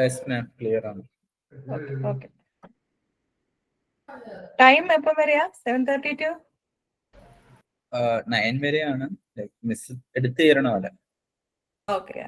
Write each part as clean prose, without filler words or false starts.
Yes ma'am, clear ആണ്. Okay. Time എപ്പം വരെയാ? 7:30 to 9 വരെയാണ്. മിസ് എടുത്തു തരണോ അല്ല? ഓക്കെ.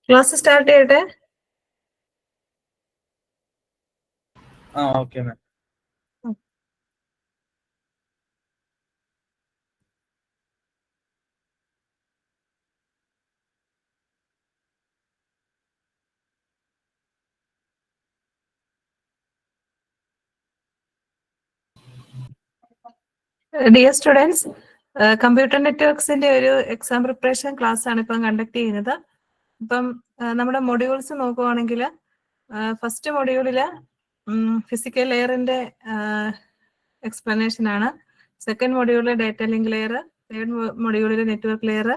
ക്ലാസ് സ്റ്റാർട്ട് ചെയ്യട്ടെ? Okay ma'am. Dear students, computer നെറ്റ്വർക്സിന്റെ ഒരു എക്സാം പ്രിപ്പറേഷൻ ക്ലാസ് ആണ് ഇപ്പം കണ്ടക്ട് ചെയ്യുന്നത്. ഇപ്പം നമ്മുടെ മൊഡ്യൂൾസ് നോക്കുവാണെങ്കിൽ ഫസ്റ്റ് മൊഡ്യൂളില് ഫിസിക്കൽ ലെയറിന്റെ എക്സ്പ്ലനേഷൻ ആണ്. സെക്കൻഡ് മൊഡ്യൂളിൽ ഡാറ്റ ലിങ്ക് ലെയർ, തേർഡ് മൊഡ്യൂളിൽ network layer,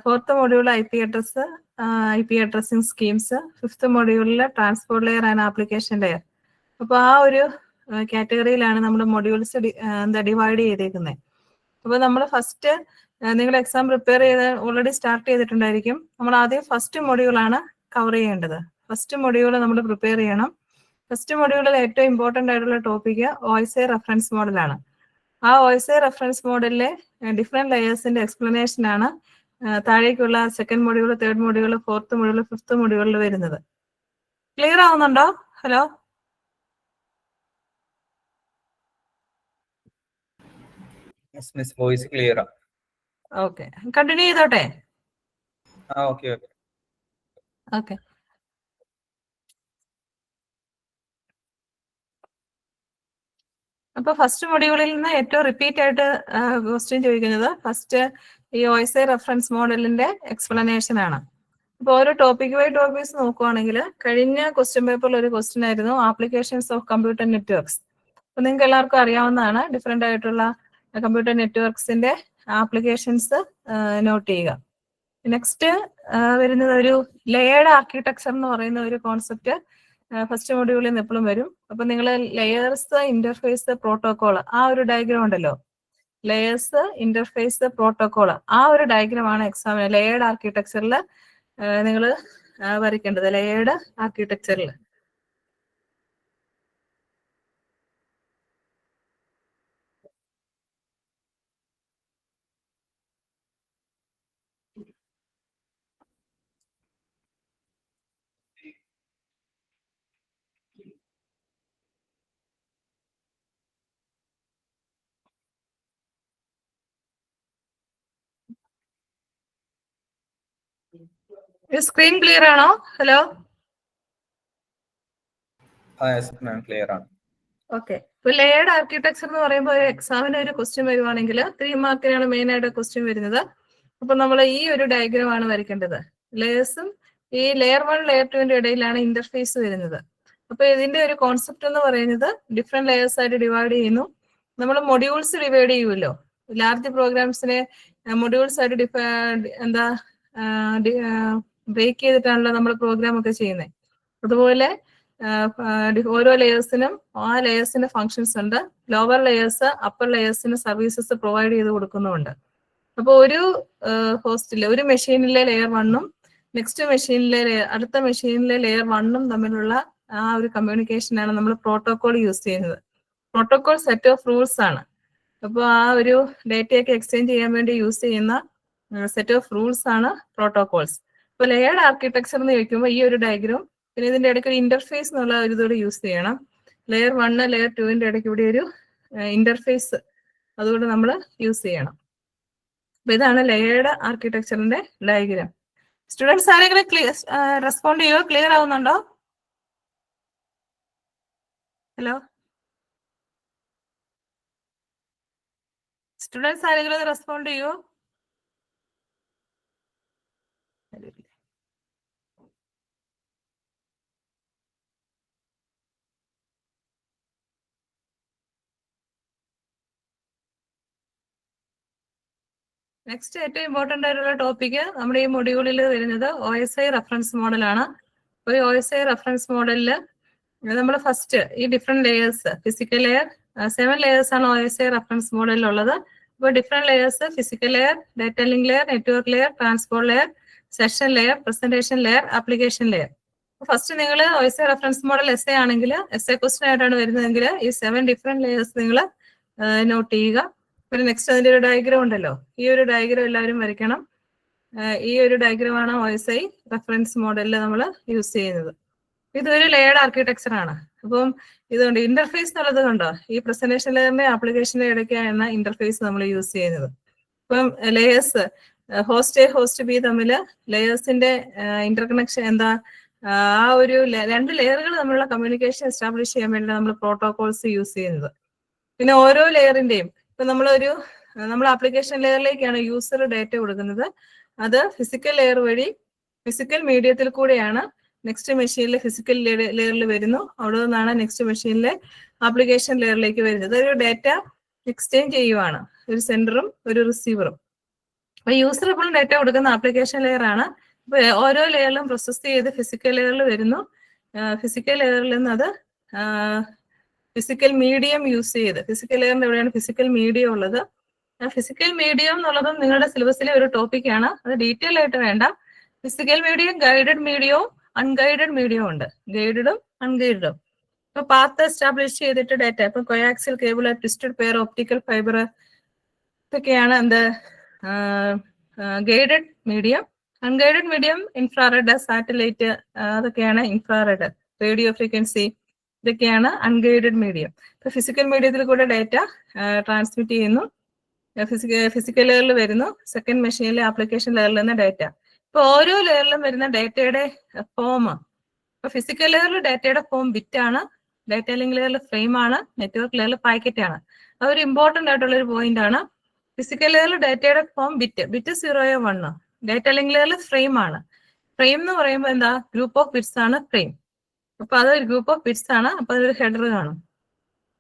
fourth module I P addressing schemes, fifth മൊഡ്യൂളിൽ transport layer and application layer. അപ്പോൾ ആ ഒരു കാറ്റഗറിയിലാണ് നമ്മുടെ മൊഡ്യൂൾസ് ഡിവൈഡ് ചെയ്തേക്കുന്നത്. അപ്പോൾ നമ്മൾ ഫസ്റ്റ് നിങ്ങൾ എക്സാം പ്രിപ്പയർ ചെയ്ത് ഓൾറെഡി സ്റ്റാർട്ട് ചെയ്തിട്ടുണ്ടായിരിക്കും. നമ്മൾ ആദ്യം ഫസ്റ്റ് മൊഡ്യൂളാണ് കവർ ചെയ്യേണ്ടത്. ഫസ്റ്റ് മൊഡ്യൂൾ നമ്മൾ പ്രിപ്പയർ ചെയ്യണം. ഫസ്റ്റ് മൊഡ്യൂളിൽ ഏറ്റവും ഇമ്പോർട്ടൻ്റ് ആയിട്ടുള്ള ടോപ്പിക്ക് OSI റെഫറൻസ് മോഡലാണ്. ആ OSI റെഫറൻസ് മോഡലിലെ ഡിഫറെൻറ്റ് ലെയേഴ്സിന്റെ എക്സ്പ്ലനേഷൻ ആണ് താഴേക്കുള്ള second module, third module, fourth module, fifth മൊഡ്യൂളിൽ വരുന്നത്. ക്ലിയർ ആവുന്നുണ്ടോ? ഹലോ? മിസ് വോയിസ് ക്ലിയർ ആണ്. ഓക്കെ, കണ്ടിന്യൂ ചെയ്തോട്ടെ? ഓക്കെ. അപ്പൊ ഫസ്റ്റ് മൊഡ്യൂളിൽ നിന്ന് ഏറ്റവും റിപ്പീറ്റ് ആയിട്ട് ക്വസ്റ്റ്യൻ ചോദിക്കുന്നത് ഫസ്റ്റ് ഈ OSI റെഫറൻസ് മോഡലിന്റെ എക്സ്പ്ലനേഷൻ ആണ്. അപ്പോൾ ഓരോ ടോപ്പിക് ബൈ ടോപ്പിക്സ് നോക്കുവാണെങ്കിൽ കഴിഞ്ഞ ക്വസ്റ്റ്യൻ പേപ്പറിൽ ഒരു ക്വസ്റ്റ്യൻ ആയിരുന്നു ആപ്ലിക്കേഷൻസ് ഓഫ് കമ്പ്യൂട്ടർ നെറ്റ്വർക്ക്സ്. അപ്പൊ നിങ്ങൾക്ക് എല്ലാവർക്കും അറിയാവുന്നതാണ് ഡിഫറെന്റ് ആയിട്ടുള്ള കമ്പ്യൂട്ടർ നെറ്റ്വർക്ക്സിന്റെ ആപ്ലിക്കേഷൻസ് നോട്ട് ചെയ്യുക. നെക്സ്റ്റ് വരുന്നത് ഒരു ലെയേർഡ് ആർക്കിടെക്ചർ എന്ന് പറയുന്ന ഒരു കോൺസെപ്റ്റ് ഫസ്റ്റ് മൊഡ്യൂളിൽ നിന്ന് എപ്പോഴും വരും. അപ്പൊ നിങ്ങൾ ലെയേഴ്സ്, ഇന്റർഫേസ്, പ്രോട്ടോകോൾ, ആ ഒരു ഡയഗ്രാം ഉണ്ടല്ലോ, ലെയേഴ്സ്, ഇന്റർഫേസ്, പ്രോട്ടോകോൾ, ആ ഒരു ഡയഗ്രാം ആണ് എക്സാമിന് ലെയേർഡ് ആർക്കിടെക്ചറിൽ നിങ്ങൾ വരയ്ക്കേണ്ടത്. ലെയേർഡ് ആർക്കിടെക്ചറിൽ സ്ക്രീൻ ക്ലിയർ ആണോ? ഹലോ? ക്ലിയർ ആണ്. ഓക്കെ. ഇപ്പൊ ലെയേർഡ് ആർക്കിടെക്ചർ എന്ന് പറയുമ്പോൾ ഒരു എക്സാമിന് ഒരു ക്വസ്റ്റ്യൻ വരുവാണെങ്കിൽ 3 മാർക്കിനാണ് മെയിൻ ആയിട്ട് ക്വസ്റ്റ്യൻ വരുന്നത്. അപ്പൊ നമ്മൾ ഈ ഒരു ഡയഗ്രാം ആണ് വരയ്ക്കേണ്ടത്. ലെയേഴ്സും ഈ ലെയർ 1 ലെയർ 2 ഇടയിലാണ് ഇന്റർഫേസ് വരുന്നത്. അപ്പൊ ഇതിന്റെ ഒരു കോൺസെപ്റ്റ് എന്ന് പറയുന്നത് ഡിഫറെന്റ് ലെയേഴ്സ് ആയിട്ട് ഡിവൈഡ് ചെയ്യുന്നു. നമ്മൾ മൊഡ്യൂൾസ് ഡിവൈഡ് ചെയ്യുമല്ലോ, ലാർജ് പ്രോഗ്രാംസിനെ മൊഡ്യൂൾസ് ആയിട്ട് എന്താ ബ്രേക്ക് ചെയ്തിട്ടാണല്ലോ നമ്മൾ പ്രോഗ്രാം ഒക്കെ ചെയ്യുന്നത്. അതുപോലെ ഓരോ ലെയേഴ്സിനും ആ ലെയേഴ്സിന് ഫങ്ഷൻസ് ഉണ്ട്. ലോവർ ലെയേഴ്സ് അപ്പർ ലെയേഴ്സിന് സർവീസസ് പ്രൊവൈഡ് ചെയ്ത് കൊടുക്കുന്നുമുണ്ട്. അപ്പോൾ ഒരു ഹോസ്റ്റിലെ ഒരു മെഷീനിലെ ലെയർ 1ഉം നെക്സ്റ്റ് മെഷീനിലെ അടുത്ത മെഷീനിലെ ലെയർ 1ഉം തമ്മിലുള്ള ആ ഒരു കമ്മ്യൂണിക്കേഷനാണ് നമ്മൾ പ്രോട്ടോകോൾ യൂസ് ചെയ്യുന്നത്. പ്രോട്ടോകോൾ സെറ്റ് ഓഫ് റൂൾസ് ആണ്. അപ്പോൾ ആ ഒരു ഡേറ്റയൊക്കെ എക്സ്ചേഞ്ച് ചെയ്യാൻ വേണ്ടി യൂസ് ചെയ്യുന്ന സെറ്റ് ഓഫ് റൂൾസ് ആണ് പ്രോട്ടോകോൾസ്. ഇപ്പോൾ ലെയർഡ് ആർക്കിടെക്ചർ എന്ന് ചോദിക്കുമ്പോൾ ഈ ഒരു ഡയഗ്രം, പിന്നെ ഇതിന്റെ ഇടയ്ക്ക് ഒരു ഇന്റർഫേസ് എന്നുള്ള ഒരു ഇതോടെ യൂസ് ചെയ്യണം. ലെയർ 1 ലെയർ 2 ഇടയ്ക്ക് ഇവിടെ ഒരു ഇന്റർഫേസ് അതുകൊണ്ട് നമ്മൾ യൂസ് ചെയ്യണം. അപ്പൊ ഇതാണ് ലെയർഡ് ആർക്കിടെക്ചറിന്റെ ഡയഗ്രാം. സ്റ്റുഡൻസ് ആരെങ്കിലും റെസ്പോണ്ട് ചെയ്യോ? ക്ലിയർ ആവുന്നുണ്ടോ? ഹലോ, സ്റ്റുഡൻസ് ആരെങ്കിലും റെസ്പോണ്ട് ചെയ്യോ? നെക്സ്റ്റ് ഏറ്റവും ഇമ്പോർട്ടന്റ് ആയിട്ടുള്ള ടോപ്പിക് നമ്മുടെ ഈ മൊഡ്യൂളിൽ വരുന്നത് OSI റെഫറൻസ് മോഡലാണ്. അപ്പോൾ ഈ OSI റെഫറൻസ് മോഡലിൽ നമ്മൾ ഫസ്റ്റ് ഈ different layers, physical layer 7 layers ആണ് OSI റെഫറൻസ് മോഡലിൽ ഉള്ളത്. അപ്പോൾ different layers, physical layer, data link layer, network layer, transport layer, session layer, presentation layer, application layer. First നിങ്ങൾ OSI റെഫറൻസ് മോഡൽ എസ്എ ആണെങ്കിൽ SA question ആയിട്ടാണ് വരുന്നതെങ്കിൽ ഈ 7 different layers നിങ്ങൾ നോട്ട് ചെയ്യുക. പിന്നെ നെക്സ്റ്റ് അതിന്റെ ഒരു ഡയഗ്രാം ഉണ്ടല്ലോ, ഈ ഒരു ഡയഗ്രാം എല്ലാവരും വരയ്ക്കണം. ഈ ഒരു ഡയഗ്രാമാണ് OSI റെഫറൻസ് മോഡലിൽ നമ്മൾ യൂസ് ചെയ്യുന്നത്. ഇതൊരു ലെയർഡ് ആർക്കിടെക്ചർ ആണ്. അപ്പം ഇതുകൊണ്ട് ഇന്റർഫേസ് എന്നുള്ളത് കണ്ടോ, ഈ പ്രസന്റേഷൻ ലെയറിന്റെ ആപ്ലിക്കേഷന്റെ ഇടയ്ക്കാണ് ഇന്റർഫേസ് നമ്മൾ യൂസ് ചെയ്യുന്നത്. ഇപ്പം layers host A host B തമ്മിൽ ലെയേഴ്സിന്റെ ഇന്റർകണക്ഷൻ എന്താ, ആ ഒരു രണ്ട് ലെയറുകൾ തമ്മിലുള്ള കമ്മ്യൂണിക്കേഷൻ എസ്റ്റാബ്ലിഷ് ചെയ്യാൻ വേണ്ടി നമ്മൾ പ്രോട്ടോകോൾസ് യൂസ് ചെയ്യുന്നത്. പിന്നെ ഓരോ ലെയറിന്റെയും ഇപ്പൊ നമ്മൾ ആപ്ലിക്കേഷൻ ലെയറിലേക്കാണ് യൂസർ ഡേറ്റ കൊടുക്കുന്നത്. അത് ഫിസിക്കൽ ലെയർ വഴി ഫിസിക്കൽ മീഡിയത്തിൽ കൂടെയാണ് നെക്സ്റ്റ് മെഷീനിലെ ഫിസിക്കൽ ലെയറിൽ വരുന്നു. അവിടെ നിന്നാണ് നെക്സ്റ്റ് മെഷീനിലെ ആപ്ലിക്കേഷൻ ലെയറിലേക്ക് വരുന്നത്. ഒരു ഡേറ്റ എക്സ്ചേഞ്ച് ചെയ്യുവാണ്, ഒരു സെൻഡറും ഒരു റിസീവറും. അപ്പൊ യൂസർ എപ്പോഴും ഡേറ്റ കൊടുക്കുന്ന ആപ്ലിക്കേഷൻ ലെയർ ആണ്. അപ്പൊ ഓരോ ലെയറിലും പ്രോസസ് ചെയ്ത് ഫിസിക്കൽ ലെയറിൽ വരുന്നു. ഫിസിക്കൽ ലെയറിൽ നിന്ന് അത് ഫിസിക്കൽ മീഡിയം യൂസ് ചെയ്ത്, ഫിസിക്കൽ ലെയറിന്റെ എവിടെയാണ് ഫിസിക്കൽ മീഡിയം ഉള്ളത്. ഫിസിക്കൽ മീഡിയം എന്നുള്ളതും നിങ്ങളുടെ സിലബസിലെ ഒരു ടോപ്പിക്കാണ്. അത് ഡീറ്റെയിൽ ആയിട്ട് വേണ്ട. ഫിസിക്കൽ മീഡിയം ഗൈഡഡ് മീഡിയവും അൺഗൈഡഡ് മീഡിയവും ഉണ്ട്, ഗൈഡഡും അൺഗൈഡഡും. ഇപ്പൊ പാത്ത് എസ്റ്റാബ്ലിഷ് ചെയ്തിട്ട് ഡേറ്റ, ഇപ്പൊ കൊയാക്സിൽ cable, twisted pair, optical fibre, ഇതൊക്കെയാണ് എന്ത് guided medium. Unguided medium infrared, satellite, അതൊക്കെയാണ് ഇൻഫ്രാറെഡ്, റേഡിയോ ഫ്രീക്വൻസി, ഇതൊക്കെയാണ് അൺഗൈഡഡ് മീഡിയം. ഇപ്പൊ ഫിസിക്കൽ മീഡിയത്തിൽ കൂടെ ഡേറ്റ ട്രാൻസ്മിറ്റ് ചെയ്യുന്നു, ഫിസിക്കൽ ലെയറിൽ വരുന്നു, സെക്കൻഡ് മെഷീനിലെ ആപ്ലിക്കേഷൻ ലെയറിൽ നിന്ന് ഡേറ്റ. ഇപ്പൊ ഓരോ ലെയറിലും വരുന്ന ഡേറ്റയുടെ ഫോം, ഇപ്പൊ ഫിസിക്കൽ ലെയറിൽ ഡേറ്റയുടെ ഫോം ബിറ്റ് ആണ്, ഡേറ്റ ലിങ്ക് ലെയറിൽ ഫ്രെയിം ആണ്, നെറ്റ്വർക്ക് ലെയറിൽ പാക്കറ്റ് ആണ്. അതൊരു ഇമ്പോർട്ടന്റ് ആയിട്ടുള്ള ഒരു പോയിന്റ് ആണ്. ഫിസിക്കൽ ലെയറിൽ ഡേറ്റയുടെ ഫോം ബിറ്റ് 0 1. ഡേറ്റ ലിങ്ക് ലെയറിൽ ഫ്രെയിം ആണ്. ഫ്രെയിം എന്ന് പറയുമ്പോൾ എന്താ, ഗ്രൂപ്പ് ഓഫ് ബിറ്റ്സ് ആണ് ഫ്രെയിം. അപ്പൊ അതൊരു ഗ്രൂപ്പ് ഓഫ് ബിറ്റ്സ് ആണ്. അപ്പൊ അതൊരു ഹെഡർ കാണും.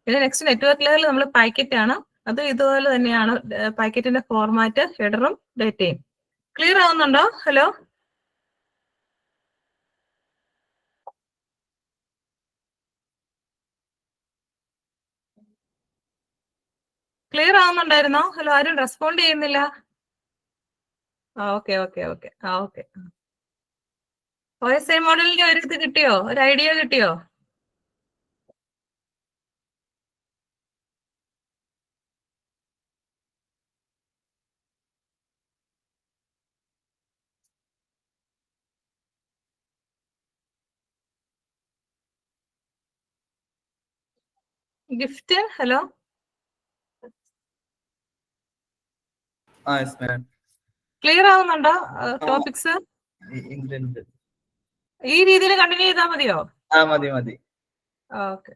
പിന്നെ നെക്സ്റ്റ് നെറ്റ്വർക്ക് ലെയറിൽ നമ്മൾ പാക്കറ്റ് ആണ്. അത് ഇതുപോലെ തന്നെയാണ്, പാക്കറ്റിന്റെ ഫോർമാറ്റ്, ഹെഡറും ഡേറ്റയും. ക്ലിയർ ആവുന്നുണ്ടോ? ഹലോ, ക്ലിയർ ആവുന്നുണ്ടായിരുന്നോ? ഹലോ, ആരും റെസ്പോണ്ട് ചെയ്യുന്നില്ല. Okay okay okay okay. OSI മോഡലിന്റെ ഒരു ഇത് കിട്ടിയോ, ഒരു ഐഡിയ കിട്ടിയോ? ഗിഫ്റ്റ്, ഹലോ, ക്ലിയർ ആവുന്നുണ്ടോ ടോപ്പിക്സ്? ഈ രീതിയിൽ കണ്ടിന്യൂ ചെയ്താൽ മതിയോ? മതി മതി. ഓക്കെ.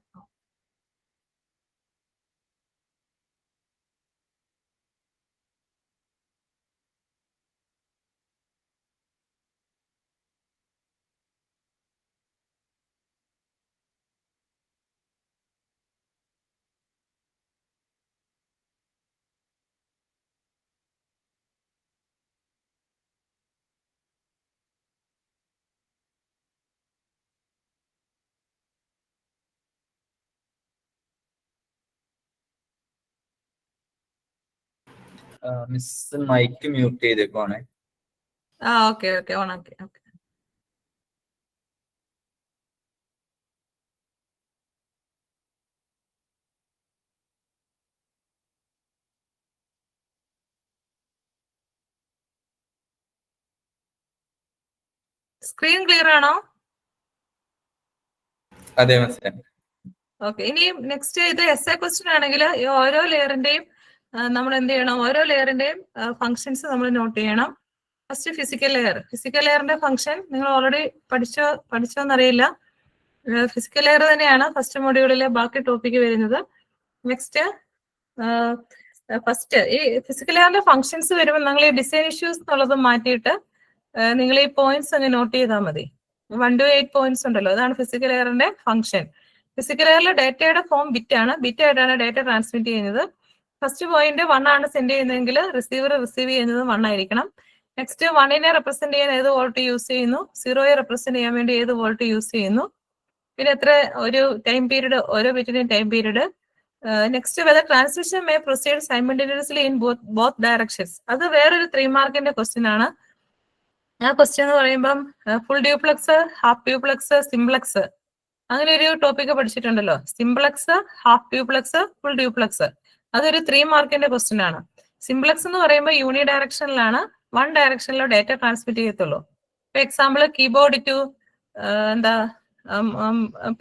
മിസ് മൈക്ക് മ്യൂട്ട് ചെയ്തേക്കുവാണേ. ഓക്കെ ഓക്കെ ഓണാക്കി. ഓക്കെ സ്ക്രീൻ ക്ലിയർ ആണോ? അതെ മിസ്. ഓക്കെ, ഇനി നെക്സ്റ്റ് ഇത് എസ് എ ക്വസ്റ്റ്യൻ ആണെങ്കിൽ ഓരോ ലെയറിന്റെയും നമ്മൾ എന്ത് ചെയ്യണം, ഓരോ ലെയറിന്റെയും ഫങ്ഷൻസ് നമ്മൾ നോട്ട് ചെയ്യണം. First physical layer. ഫിസിക്കൽ ലെയറിന്റെ ഫംഗ്ഷൻ നിങ്ങൾ ഓൾറെഡി പഠിച്ചോന്നറിയില്ല. ഫിസിക്കൽ ലെയർ തന്നെയാണ് ഫസ്റ്റ് മൊഡ്യൂളിലെ ബാക്കി ടോപ്പിക്ക് വരുന്നത്. നെക്സ്റ്റ് ഫസ്റ്റ് ഈ ഫിസിക്കൽ ലെയറിന്റെ ഫംഗ്ഷൻസ് വരുമ്പോൾ നിങ്ങൾ ഈ ഡിസൈൻ ഇഷ്യൂസ് എന്നുള്ളത് മാറ്റിയിട്ട് നിങ്ങൾ ഈ പോയിന്റ്സ് അങ്ങ് നോട്ട് ചെയ്താൽ മതി. 1 to 8 പോയിന്റ്സ് ഉണ്ടല്ലോ, അതാണ് ഫിസിക്കൽ ലെയറിന്റെ ഫംഗ്ഷൻ. ഫിസിക്കൽ ലെയറിൽ ഡേറ്റയുടെ ഫോം ബിറ്റ് ആണ്. ബിറ്റ് ആയിട്ടാണ് ഡേറ്റ ട്രാൻസ്മിറ്റ് ചെയ്യുന്നത്. ഫസ്റ്റ് പോയിന്റ് 1 ആണ് സെൻഡ് ചെയ്യുന്നതെങ്കിൽ റിസീവർ റിസീവ് ചെയ്യുന്നത് 1 ആയിരിക്കണം. നെക്സ്റ്റ് 1നെ റെപ്രസെന്റ് ചെയ്യാൻ ഏത് വോൾട്ട് യൂസ് ചെയ്യുന്നു, 0യെ റെപ്രസെന്റ് ചെയ്യാൻ വേണ്ടി ഏത് വോൾട്ട് യൂസ് ചെയ്യുന്നു, പിന്നെ എത്ര ഒരു ടൈം പീരീഡ്, ഓരോ ബിറ്റിന്റെയും time period. Next whether transmission may proceed simultaneously in both directions. അത് വേറൊരു 3 മാർക്കിന്റെ ക്വസ്റ്റ്യൻ ആണ്. ആ ക്വസ്റ്റ്യൻ എന്ന് പറയുമ്പം full duplex, half duplex, simplex, അങ്ങനെ ഒരു ടോപ്പിക് പഠിച്ചിട്ടുണ്ടല്ലോ. Simplex, half duplex, full duplex, അതൊരു 3 മാർക്കിന്റെ ക്വസ്റ്റ്യൻ ആണ്. സിംപ്ലക്സ് എന്ന് പറയുമ്പോൾ യൂണി ഡയറക്ഷനിലാണ്, 1 ഡയറക്ഷനിലോ ഡേറ്റ ട്രാൻസ്മിറ്റ് ചെയ്യത്തുള്ളൂ. ഇപ്പൊ എക്സാമ്പിൾ കീബോർഡ് ടു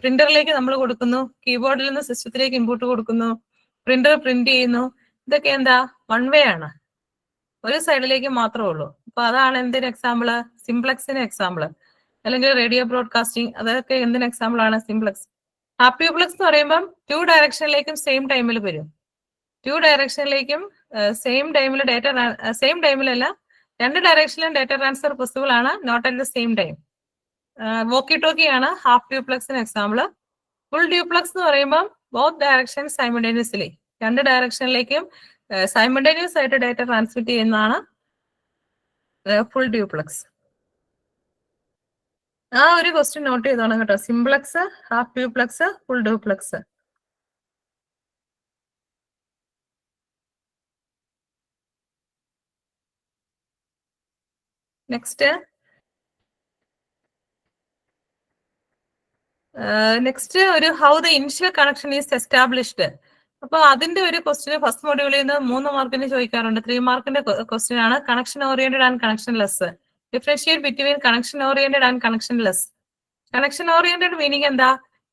പ്രിന്ററിലേക്ക് നമ്മൾ കൊടുക്കുന്നു, കീബോർഡിൽ നിന്ന് സിസ്റ്റത്തിലേക്ക് ഇൻപുട്ട് കൊടുക്കുന്നു, പ്രിന്റർ പ്രിന്റ് ചെയ്യുന്നു. ഇതൊക്കെ എന്താ, 1 വേ ആണ്, ഒരു സൈഡിലേക്ക് മാത്രമേ ഉള്ളൂ. അപ്പൊ അതാണ് എന്തിന് എക്സാമ്പിള്, സിംപ്ലക്സിന് എക്സാമ്പിള്. അല്ലെങ്കിൽ റേഡിയോ ബ്രോഡ്കാസ്റ്റിംഗ്, അതൊക്കെ എന്തിന് എക്സാമ്പിൾ ആണ്, സിംപ്ലക്സ്. ഹാഫ് ഡ്യൂപ്ലക്സ് എന്ന് പറയുമ്പോൾ 2 ഡയറക്ഷനിലേക്കും സെയിം ടൈമിൽ വരും. 2 ഡയറക്ഷനിലേക്കും സെയിം ടൈമിൽ ഡേറ്റ, സെയിം ടൈമിലല്ല, 2 ഡയറക്ഷനിലും ഡേറ്റ ട്രാൻസ്ഫർ പോസിബിൾ ആണ്, not at the same time. Walkie talkie ആണ് ഹാഫ് ഡ്യൂപ്ലക്സിന് എക്സാമ്പിൾ. ഫുൾ ഡ്യൂപ്ലക്സ് എന്ന് പറയുമ്പോൾ ബോത്ത് ഡയറക്ഷൻ സൈമൾട്ടേനിയസ്ലി, 2 ഡയറക്ഷനിലേക്കും സൈമൾട്ടേനിയസ് ആയിട്ട് ഡേറ്റ ട്രാൻസ്മിറ്റ് ചെയ്യുന്നതാണ് ഫുൾ ഡ്യൂപ്ലക്സ്. ആ ഒരു ക്വസ്റ്റ്യൻ നോട്ട് ചെയ്തോണം കേട്ടോ. Simplex, half duplex, full duplex. Next ഒരു how the initial connection is established. അപ്പൊ അതിന്റെ ഒരു ക്വസ്റ്റ്യൻ ഫസ്റ്റ് മൊഡ്യൂളിൽ നിന്ന് 3 മാർക്കിന് ചോദിക്കാറുണ്ട്. 3 മാർക്കിന്റെ ക്വസ്റ്റ്യൻ ആണ് connection oriented and connectionless. Differentiate between connection oriented and connectionless. Connection oriented meaning എന്താ,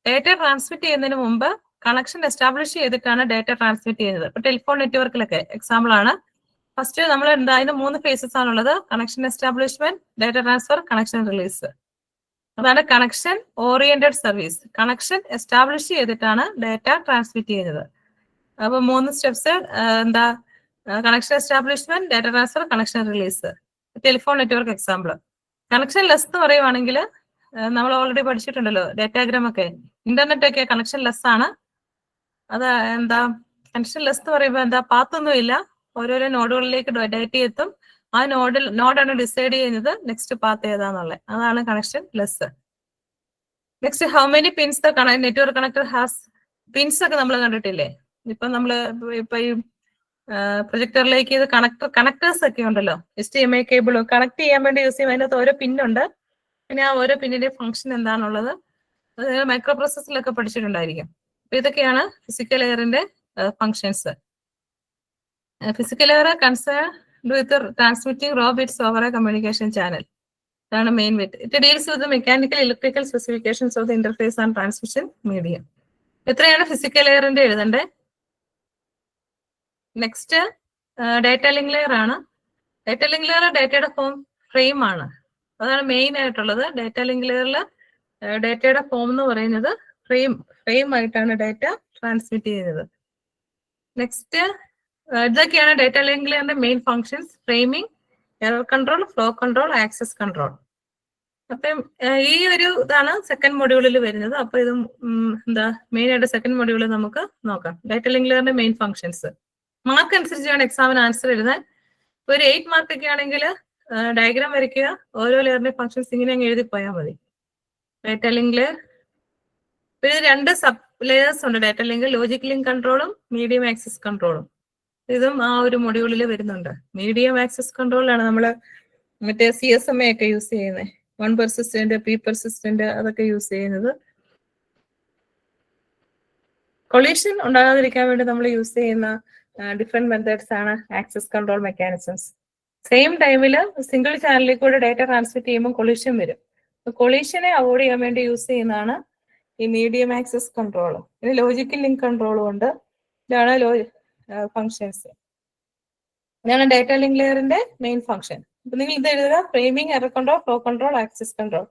ഡേറ്റ ട്രാൻസ്മിറ്റ് ചെയ്യുന്നതിന് മുമ്പ് കണക്ഷൻ എസ്റ്റാബ്ലിഷ് ചെയ്തിട്ടാണ് ഡേറ്റ ട്രാൻസ്മിറ്റ് ചെയ്യുന്നത്. ഇപ്പൊ ടെലിഫോൺ നെറ്റ്വർക്കിലൊക്കെ എക്സാമ്പിൾ ആണ്. ഫസ്റ്റ് നമ്മൾ എന്താ, അതിന് 3 ഫേസസ് ആണുള്ളത്. Connection establishment, data transfer, connection release. അതാണ് connection oriented service. Connection establish ചെയ്തിട്ടാണ് ഡേറ്റ ട്രാൻസ്മിറ്റ് ചെയ്യുന്നത്. അപ്പൊ 3 സ്റ്റെപ്സ് എന്താ, connection establishment, data transfer, connection release. Telephone network example. Connection less എന്ന് പറയുവാണെങ്കിൽ നമ്മൾ ഓൾറെഡി പഠിച്ചിട്ടുണ്ടല്ലോ ഡേറ്റാഗ്രാം ഒക്കെ. ഇന്റർനെറ്റ് ഒക്കെ കണക്ഷൻ ലെസ് ആണ്. അത് എന്താ, കണക്ഷൻ ലെസ് എന്ന് പറയുമ്പോൾ എന്താ, പാത്തൊന്നും ഇല്ല, ഓരോരോ നോഡുകളിലേക്ക് ഡേറ്റ എത്തും. ആ നോഡാണ് ഡിസൈഡ് ചെയ്യുന്നത് നെക്സ്റ്റ് പാത്ത് ഏതാന്നുള്ളത്. അതാണ് connectionless. Next how many pins the network connector has. Pins ഒക്കെ നമ്മൾ കണ്ടിട്ടില്ലേ, ഇപ്പൊ നമ്മള് ഇപ്പൊ ഈ പ്രൊജക്ടറിലേക്ക് ഇത് കണക്ടേഴ്സ് ഒക്കെ ഉണ്ടല്ലോ, HDMI കേബിൾ കണക്ട് ചെയ്യാൻ വേണ്ടി യൂസ് ചെയ്യും. അതിനകത്ത് ഓരോ പിന്നുണ്ട്. പിന്നെ ആ ഓരോ പിന്നിന്റെ ഫംഗ്ഷൻ എന്താണുള്ളത് അത് മൈക്രോ പ്രോസസ്സിലൊക്കെ പഠിച്ചിട്ടുണ്ടായിരിക്കും. അപ്പൊ ഇതൊക്കെയാണ് ഫിസിക്കൽ ലെയറിന്റെ functions. Physical layer concern with transmitting raw bits over a communication channel. ഇതാണ് main bit. It deals with mechanical electrical specifications of the interface and transmission medium. എത്രയാണ് ഫിസിക്കൽ ലെയറിന്റെ എഴുതണ്ടേ. നെക്സ്റ്റ് ഡേറ്റ ലിങ്ക് ലെയർ ആണ്. Data link layer ഡേറ്റയുടെ form frame ആണ്. അതാണ് main ആയിട്ടുള്ളത്. Data link ലെയറിൽ ഡേറ്റയുടെ ഫോം എന്ന് പറയുന്നത് ഫ്രെയിം ആയിട്ടാണ് ഡേറ്റ ട്രാൻസ്മിറ്റ് ചെയ്യുന്നത്. നെക്സ്റ്റ് ഇതൊക്കെയാണ് ഡേറ്റ ലിങ്ക് ലെയറിന്റെ main functions. Framing, error control, flow control, access control. അപ്പം ഈ ഒരു ഇതാണ് സെക്കൻഡ് മൊഡ്യൂളിൽ വരുന്നത്. അപ്പൊ ഇത് എന്താ മെയിൻ ആയിട്ട് സെക്കൻഡ് മൊഡ്യൂളിൽ നമുക്ക് നോക്കാം. ഡേറ്റ ലിങ്ക് ലെയറിന്റെ മെയിൻ ഫങ്ഷൻസ്. മാർക്ക് അനുസരിച്ചാണ് എക്സാമിന് ആൻസർ എഴുതാൻ. ഒരു 8 മാർക്ക് ഒക്കെ ആണെങ്കിൽ ഡയഗ്രാം വരയ്ക്കുക, ഓരോ ലെയറിന്റെ ഫങ്ഷൻസ് ഇങ്ങനെ അങ്ങ് എഴുതി പോയാൽ മതി. ഡേറ്റ ലിങ്ക് ലെയർ, പിന്നെ 2 സബ് ലെയേഴ്സ് ഉണ്ട് ഡേറ്റ ലിങ്ക്. ലോജിക് ലിങ്ക് കൺട്രോളും മീഡിയം ആക്സസ് കൺട്രോളും. ഇതും ആ ഒരു മൊഡ്യൂളിൽ വരുന്നുണ്ട്. മീഡിയം ആക്സസ് കൺട്രോളിലാണ് നമ്മൾ മറ്റേ CSMA ഒക്കെ യൂസ് ചെയ്യുന്നത്. 1 പെർസിസ്റ്റന്റ്, P പെർസിസ്റ്റന്റ് അതൊക്കെ യൂസ് ചെയ്യുന്നത്. കൊളീഷൻ ഉണ്ടാകാതിരിക്കാൻ വേണ്ടി നമ്മൾ യൂസ് ചെയ്യുന്ന ഡിഫറെന്റ് മെത്തേഡ്സ് ആണ് ആക്സസ് കൺട്രോൾ മെക്കാനിസംസ്. സെയിം ടൈമിൽ സിംഗിൾ ചാനലിൽ കൂടെ ഡാറ്റ ട്രാൻസ്മിറ്റ് ചെയ്യുമ്പോൾ കൊളീഷൻ വരും. കൊളീഷനെ അവോയ്ഡ് ചെയ്യാൻ വേണ്ടി യൂസ് ചെയ്യുന്നതാണ് ഈ മീഡിയം ആക്സസ് കൺട്രോൾ. ഇത് ലോജിക്കൽ ലിങ്ക് കൺട്രോളും ഉണ്ട്. ഇതാണ് ഫങ്ഷൻസ്. ഇതാണ് ഡാറ്റ ലിങ്ക് ലെയറിന്റെ മെയിൻ ഫംഗ്ഷൻ. അപ്പൊ നിങ്ങൾ ഇത് എഴുതുക: framing, error control, flow control, access control.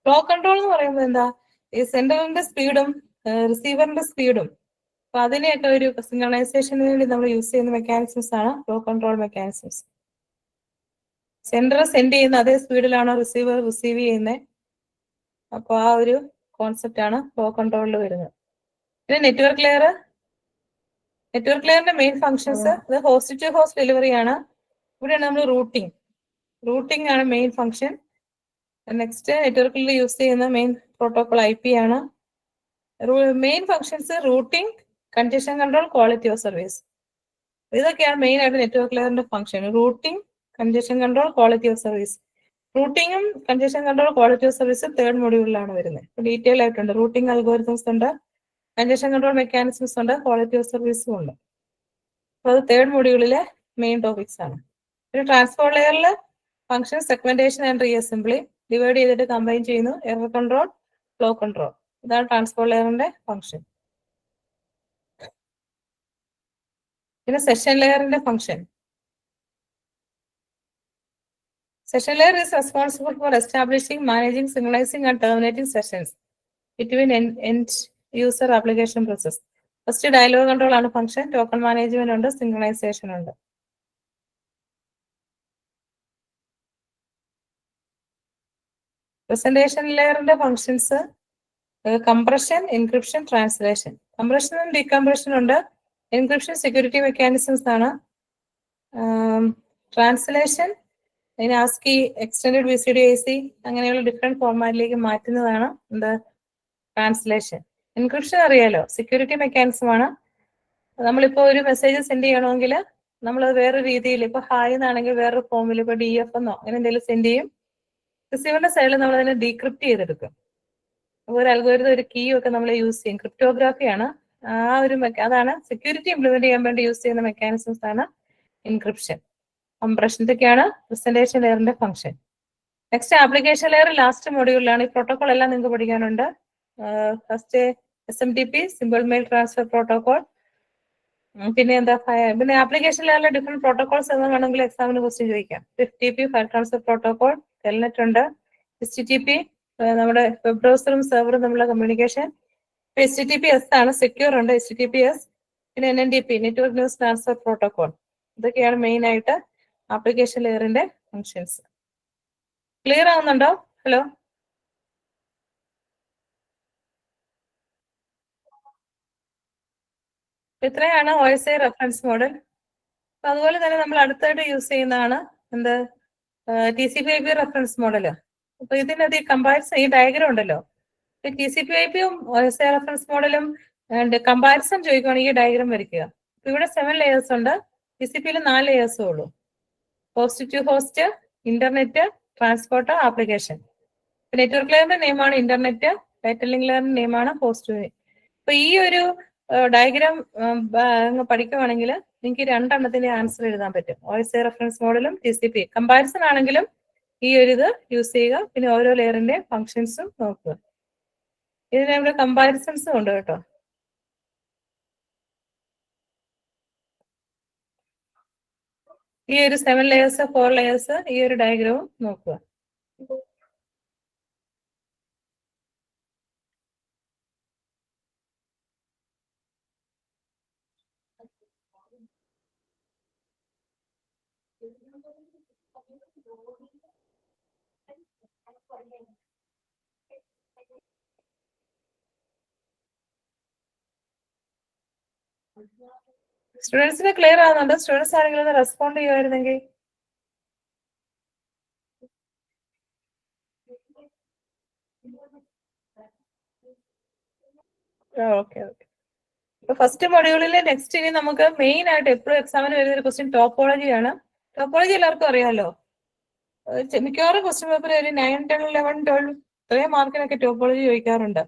Flow control എന്ന് പറയുമ്പോൾ എന്താ? ഈ സെൻഡറിന്റെ സ്പീഡും റിസീവറിന്റെ സ്പീഡും, അപ്പൊ അതിനെയൊക്കെ ഒരു സിങ്കണൈസേഷന് വേണ്ടി നമ്മൾ യൂസ് ചെയ്യുന്ന മെക്കാനിസംസ് ആണ് flow control mechanisms. Sender send ചെയ്യുന്ന അതേ സ്പീഡിലാണോ റിസീവർ റിസീവ് ചെയ്യുന്നത്? അപ്പോൾ ആ ഒരു കോൺസെപ്റ്റ് ആണ് ഫ്ലോ കൺട്രോളിൽ വരുന്നത്. പിന്നെ നെറ്റ്വർക്ക് ലെയർ. നെറ്റ്വർക്ക് ലെയറിന്റെ മെയിൻ ഫങ്ഷൻസ് ഇത് ഹോസ്റ്റ് ടു ഹോസ്റ്റ് ഡെലിവറി ആണ്. ഇവിടെയാണ് നമ്മൾ റൂട്ടിംഗ് ആണ് മെയിൻ ഫങ്ഷൻ. നെക്സ്റ്റ് നെറ്റ്വർക്കിൽ യൂസ് ചെയ്യുന്ന മെയിൻ പ്രോട്ടോകോൾ IP ആണ്. Main functions routing, congestion control, quality of service. ഇതൊക്കെയാണ് മെയിൻ ആയിട്ട് നെറ്റ്വർക്ക് ലെയറിന്റെ function. Routing, congestion control, quality of service. റൂട്ടിങ്ങും congestion control, quality of service third മൊഡ്യൂളിലാണ് വരുന്നത്. ഡീറ്റെയിൽ ആയിട്ടുണ്ട്. റൂട്ടിംഗ് അൽഗോരിതംസ് ഉണ്ട്, കൺജഷൻ കൺട്രോൾ മെക്കാനിസംസ് ഉണ്ട്, ക്വാളിറ്റി ഓഫ് സർവീസും ഉണ്ട്. അപ്പോൾ അത് തേർഡ് മൊഡ്യൂളിലെ മെയിൻ ടോപ്പിക്സ് ആണ്. പിന്നെ ട്രാൻസ്പോർട്ട് ലെയറിൽ function, segmentation and reassembly divide ചെയ്തിട്ട് കമ്പൈൻ ചെയ്യുന്നു. Error control, flow control. ഇതാണ് ട്രാൻസ്പോർട്ട് ലെയറിന്റെ ഫംഗ്ഷൻ. പിന്നെ സെഷൻ ലെയറിന്റെ function. Session layer is responsible for establishing, managing, synchronizing, and terminating sessions between end user application process. First dialogue control ആണ് function, token management ഉണ്ട്, synchronization ഉണ്ട്. Presentation layer ന്റെ functions compression, encryption, translation. Compression and decompression ഉണ്ട്. Encryption security mechanisms ആണ്. Translation അതിന് ASCII, extended VCD AC അങ്ങനെയുള്ള different ഫോർമാറ്റിലേക്ക് മാറ്റുന്നതാണ് എന്താ translation. Encryption അറിയാലോ, സെക്യൂരിറ്റി മെക്കാനിസം ആണ്. നമ്മളിപ്പോ ഒരു മെസ്സേജ് സെൻഡ് ചെയ്യണമെങ്കിൽ നമ്മൾ വേറെ രീതിയിൽ, ഇപ്പൊ ഹായ് എന്നാണെങ്കിൽ വേറൊരു ഫോമിൽ, ഇപ്പൊ DF എന്നോ അങ്ങനെ എന്തെങ്കിലും സെൻഡ് ചെയ്യും. റിസീവറിന്റെ സൈഡിൽ നമ്മൾ അതിനെ ഡീക്രിപ്റ്റ് ചെയ്തെടുക്കും. ഒരു അൽഗോരിതം, ഒരു കീ ഒക്കെ നമ്മൾ യൂസ് ചെയ്യും. ക്രിപ്റ്റോഗ്രാഫിയാണ് ആ ഒരു അതാണ് സെക്യൂരിറ്റി ഇംപ്ലിമെന്റ് ചെയ്യാൻ വേണ്ടി യൂസ് ചെയ്യുന്ന മെക്കാനിസംസ് ആണ് എൻക്രിപ്ഷൻ. കംപ്രഷൻ. ഇതൊക്കെയാണ് പ്രസന്റേഷൻ ലെയറിന്റെ function. Next application layer last മൊഡ്യൂളിലാണ്. ഈ പ്രോട്ടോകോൾ എല്ലാം നിങ്ങൾക്ക് പഠിക്കാനുണ്ട്. First SMTP, simple mail transfer protocol. പിന്നെ എന്താ, പിന്നെ ആപ്ലിക്കേഷൻ ലെയറിലെ ഡിഫറെന്റ് പ്രോട്ടോകോൾസ് എന്ന് വേണമെങ്കിൽ എക്സാമിന് ക്വസ്റ്റ്യൻ ചോദിക്കാം. FTP, file transfer protocol. Telnet ഉണ്ട്. HTTP, നമ്മുടെ വെബ് ബ്രൗസറും സെർവറും തമ്മിലുള്ള കമ്മ്യൂണിക്കേഷൻ. HTTPS ആണ്, സെക്യൂർ ഉണ്ട് HTTPS. പിന്നെ NNDP, network news transfer protocol. ഇതൊക്കെയാണ് മെയിൻ ആയിട്ട് ആപ്ലിക്കേഷൻ ലെയറിന്റെ ഫങ്ഷൻസ്. ക്ലിയർ ആവുന്നുണ്ടോ? ഹലോ, ഇത്രയാണ് OSI റെഫറൻസ് മോഡൽ. അതുപോലെ തന്നെ നമ്മൾ അടുത്തായിട്ട് യൂസ് ചെയ്യുന്നതാണ് എന്ത്, TCP/IP റെഫറൻസ് മോഡൽ. അപ്പൊ ഇതിനകത്ത് ഈ കമ്പാരിസൺ, ഈ ഡയഗ്രം ഉണ്ടല്ലോ, TCP/IPയും OSI റെഫറൻസ് മോഡലും കമ്പാരിസൺ ചോദിക്കുകയാണെങ്കിൽ ഈ ഡയഗ്രം വരയ്ക്കുക. ഇവിടെ 7 ലെയേഴ്സ് ഉണ്ട്. TCPയിൽ 4 ലെയേഴ്സേ ഉള്ളൂ. Host to host, internet, transport, application. Network ലെയറിന്റെ നെയിമാണ് ഇന്റർനെറ്റ്, ഡാറ്റ ലിങ്ക് ലെയറിന്റെ നെയിമാണ് ഹോസ്റ്റ്. അപ്പൊ ഈ ഒരു ഡയഗ്രാം പഠിക്കുവാണെങ്കിൽ നിങ്ങൾക്ക് 2 എണ്ണത്തിന്റെ ആൻസർ എഴുതാൻ പറ്റും. OSI റെഫറൻസ് മോഡലും TCP. കമ്പാരിസൺ ആണെങ്കിലും ഈ ഒരു ഇത് യൂസ് ചെയ്യുക. പിന്നെ ഓരോ ലെയറിന്റെ ഫങ്ഷൻസും നോക്കുക. ഇതിന് നമ്മുടെ കമ്പാരിസൺസും ഉണ്ട് കേട്ടോ. ഈ ഒരു 7 ലെയേഴ്സ്, 4 ലെയേഴ്സ്, ഈ ഒരു ഡയഗ്രാമും നോക്കുക. സ്റ്റുഡൻസിന് ക്ലിയർ ആവുന്നുണ്ട്? സ്റ്റുഡൻസ് ആരെങ്കിലും ഒന്ന് റെസ്പോണ്ട് ചെയ്യുമായിരുന്നെങ്കിൽ. Okay okay. ഫസ്റ്റ് മൊഡ്യൂളിലെ നെക്സ്റ്റ് ഇനി നമുക്ക് മെയിൻ ആയിട്ട് എപ്പോഴും എക്സാമിന് വരുന്ന ഒരു ക്വസ്റ്റ്യൻ ടോപ്പോളജിയാണ്. ടോപ്പോളജി എല്ലാവർക്കും അറിയാമല്ലോ. മിക്കവാറും ക്വസ്റ്റ്യൻ പേപ്പർ ഒരു 9, 10, 11, 12 ഇത്രയും മാർക്കിനൊക്കെ ടോപ്പോളജി ചോദിക്കാറുണ്ട്.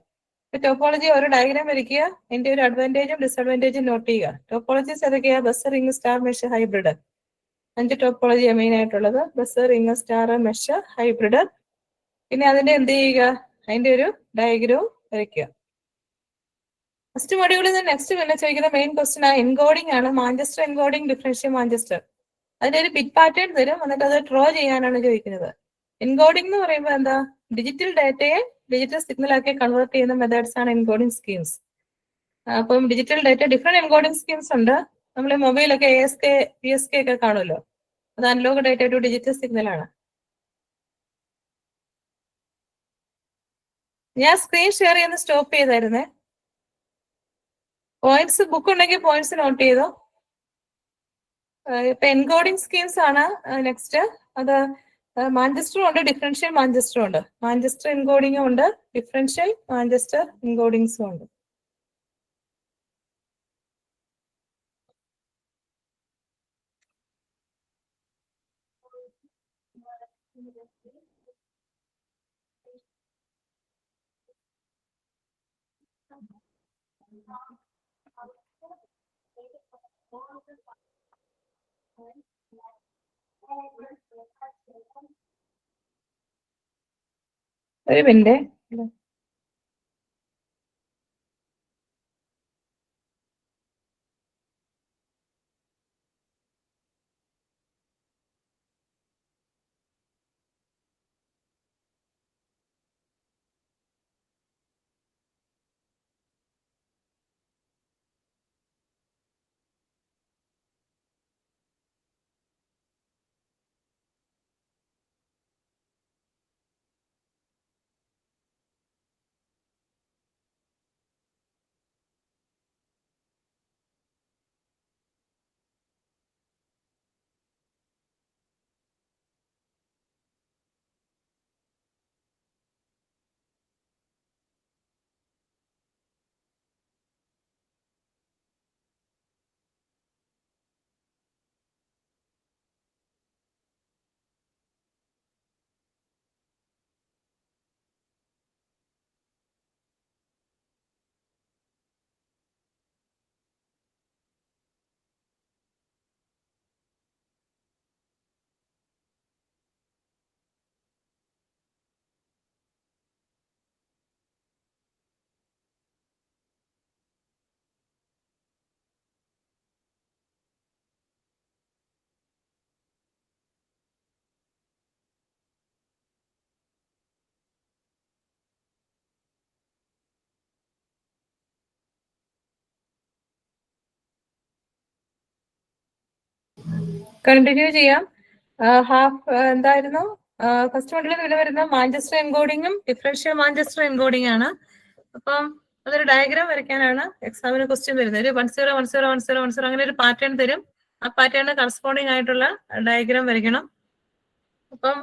ടോപ്പോളജി ഒരു ഡയഗ്രാം വരയ്ക്കുക, അതിന്റെ ഒരു അഡ്വാൻറ്റേജും ഡിസഡ്വാൻറ്റേജും നോട്ട് ചെയ്യുക. ടോപ്പോളജീസ് ഏതൊക്കെയാ? Bus, ring, star, mesh, hybrid. 5 ടോപ്പോളജിയാണ് മെയിൻ ആയിട്ടുള്ളത്. Bus, ring, star, mesh, hybrid. പിന്നെ അതിന്റെ എന്ത് ചെയ്യുക? അതിന്റെ ഒരു ഡയഗ്രാം വരയ്ക്കുക. ഫസ്റ്റ് മൊഡ്യൂളിൽ നിന്ന് നെക്സ്റ്റ് പിന്നെ ചോദിക്കുന്ന മെയിൻ ക്വസ്റ്റ്യൻ എൻകോഡിംഗ് ആണ്. Manchester encoding, differential Manchester. അതിന്റെ ഒരു ബിറ്റ് പാറ്റേൺ തരും, എന്നിട്ട് അത് ഡ്രോ ചെയ്യാനാണ് ചോദിക്കുന്നത്. എൻകോഡിംഗ് എന്ന് പറയുമ്പോൾ എന്താ? ഡിജിറ്റൽ ഡാറ്റയെ ഡിജിറ്റൽ സിഗ്നൽ ആക്കി കൺവേർട്ട് ചെയ്യുന്ന മെത്തേഡ്സ് ആണ് എൻകോഡിംഗ് സ്കീംസ്. അപ്പം digital data different encoding schemes ഉണ്ട്. നമ്മൾ മൊബൈലൊക്കെ ASK, PSK ഒക്കെ കാണുമല്ലോ. അത് analog data to digital signal ആണ്. ഞാൻ സ്ക്രീൻ ഷെയർ ചെയ്യുന്ന സ്റ്റോപ്പ് ചെയ്തായിരുന്നേ. പോയിന്റ്സ് ബുക്ക് ഉണ്ടെങ്കിൽ പോയിന്റ്സ് നോട്ട് ചെയ്തോ. ഇപ്പൊ എൻകോഡിംഗ് സ്കീംസ് ആണ് നെക്സ്റ്റ്. അത് മാഞ്ചസ്റ്ററും ഉണ്ട്, ഡിഫറൻഷ്യൽ മാഞ്ചസ്റ്ററും ഉണ്ട്. മാഞ്ചസ്റ്റർ എൻകോഡിംഗും ഉണ്ട്, ഡിഫറൻഷ്യൽ മാഞ്ചസ്റ്റർ എൻകോഡിംഗ്സും ഉണ്ട്. ഒരു മിനിറ്റ്. കണ്ടിന്യൂ ചെയ്യാം. എന്തായിരുന്നു ഫസ്റ്റ് മൊഡ്യൂളിൽ ഇതിൽ വരുന്ന മാഞ്ചസ്റ്റർ എൻകോഡിങ്ങും ഡിഫറൻഷ്യൽ മാഞ്ചസ്റ്റർ എൻകോഡിംഗ് ആണ്. അപ്പം അതൊരു ഡയഗ്രാം വരയ്ക്കാനാണ് എക്സാമിന് ക്വസ്റ്റ്യൻ വരുന്നത്. ഒരു 10 10 10 10 അങ്ങനെ ഒരു പാറ്റേൺ തരും. ആ പാറ്റേണിന് കറസ്പോണ്ടിങ് ആയിട്ടുള്ള ഡയഗ്രാം വരയ്ക്കണം. അപ്പം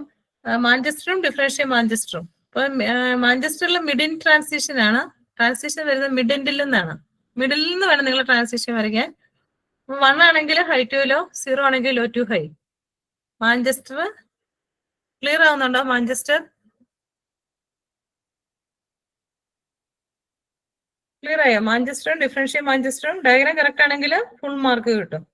മാഞ്ചസ്റ്ററും ഡിഫറൻഷ്യൽ മാഞ്ചസ്റ്ററും. അപ്പം മാഞ്ചസ്റ്ററിൽ മിഡിൻ ട്രാൻസിഷൻ ആണ്. ട്രാൻസിഷൻ വരുന്നത് മിഡ് എൻഡിൽ നിന്നാണ്. മിഡിൽ നിന്ന് വേണം നിങ്ങൾ ട്രാൻസിഷൻ വരയ്ക്കാൻ. 1 ആണെങ്കിൽ ഹൈ ടു ലോ, 0 ആണെങ്കിൽ low to high. Manchester clear ആവുന്നുണ്ടോ? മാഞ്ചസ്റ്റർ ക്ലിയർ ആയോ? മാഞ്ചസ്റ്ററും ഡിഫറൻഷ്യൽ മാഞ്ചസ്റ്ററും ഡയഗ്രാം കറക്റ്റ് ആണെങ്കിൽ ഫുൾ മാർക്ക് കിട്ടും.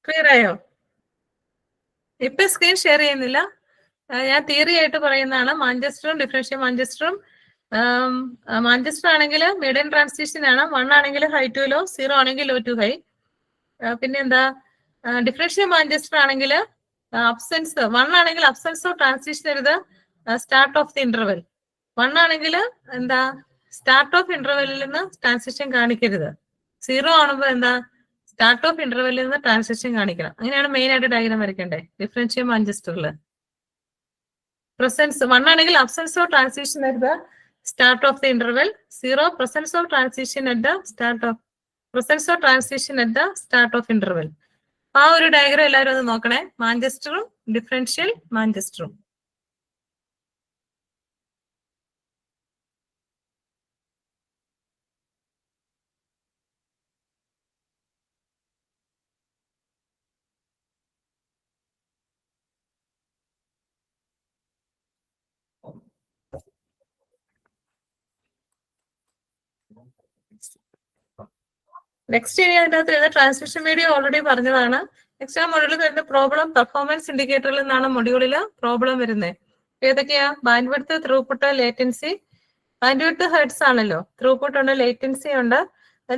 ക്ലിയർ ആയോ? ഇപ്പൊ സ്ക്രീൻ ഷെയർ ചെയ്യുന്നില്ല. ഞാൻ തിയറി ആയിട്ട് പറയുന്നതാണ്. മാഞ്ചസ്റ്ററും ഡിഫറൻഷ്യൽ മാഞ്ചസ്റ്ററും. മാഞ്ചസ്റ്റർ ആണെങ്കിൽ മിഡിൻ ട്രാൻസിഷൻ ആണ്. 1 ആണെങ്കിൽ ഹൈ ടു ലോ, 0 ആണെങ്കിൽ ലോ ടു ഹൈ. പിന്നെ എന്താ? ഡിഫറൻഷ്യൽ മാഞ്ചസ്റ്റർ ആണെങ്കിൽ അബ്സെൻസ് 1 ആണെങ്കിൽ അബ്സെൻസ് ഓഫ് ട്രാൻസിഷൻ വരുത് സ്റ്റാർട്ട് ഓഫ് ദി ഇന്റർവെൽ. 1 ആണെങ്കിൽ എന്താ? സ്റ്റാർട്ട് ഓഫ് ഇന്റർവെല്ലിൽ നിന്ന് ട്രാൻസിഷൻ കാണിക്കരുത്. 0 ആകുമ്പോൾ എന്താ? സ്റ്റാർട്ട് ഓഫ് ഇന്റർവെല്ലിൽ നിന്ന് ട്രാൻസിഷൻ കാണിക്കണം. അങ്ങനെയാണ് മെയിൻ ആയിട്ട് ഡയഗ്രാം വരയ്ക്കണ്ടേ ഡിഫറൻഷ്യൽ മാഞ്ചസ്റ്ററിൽ. പ്രസൻസ് 1 ആണെങ്കിൽ absence of transition at the start of the interval. 0 presence of transition at the start of presence of transition at the start of interval. ആ ഒരു diagram എല്ലാവരും ഒന്ന് നോക്കണേ. മാഞ്ചസ്റ്ററും ഡിഫറൻഷ്യൽ മാഞ്ചസ്റ്ററും. നെക്സ്റ്റ് ഇനി അതിനകത്ത് വരുന്ന ട്രാൻസ്മിഷൻ മീഡിയ ഓൾറെഡി പറഞ്ഞതാണ്. നെക്സ്റ്റ് ആ മൊഡ്യൂളിൽ വരുന്ന പ്രോബ്ലം പെർഫോമൻസ് ഇൻഡിക്കേറ്ററിൽ നിന്നാണ് മൊഡ്യൂളിൽ പ്രോബ്ലം വരുന്നത്. ഏതൊക്കെയാ? Bandwidth, throughput, latency. Bandwidth hertz ആണല്ലോ, ത്രൂപുട്ട് ഉണ്ട്, ലേറ്റൻസി ഉണ്ട്,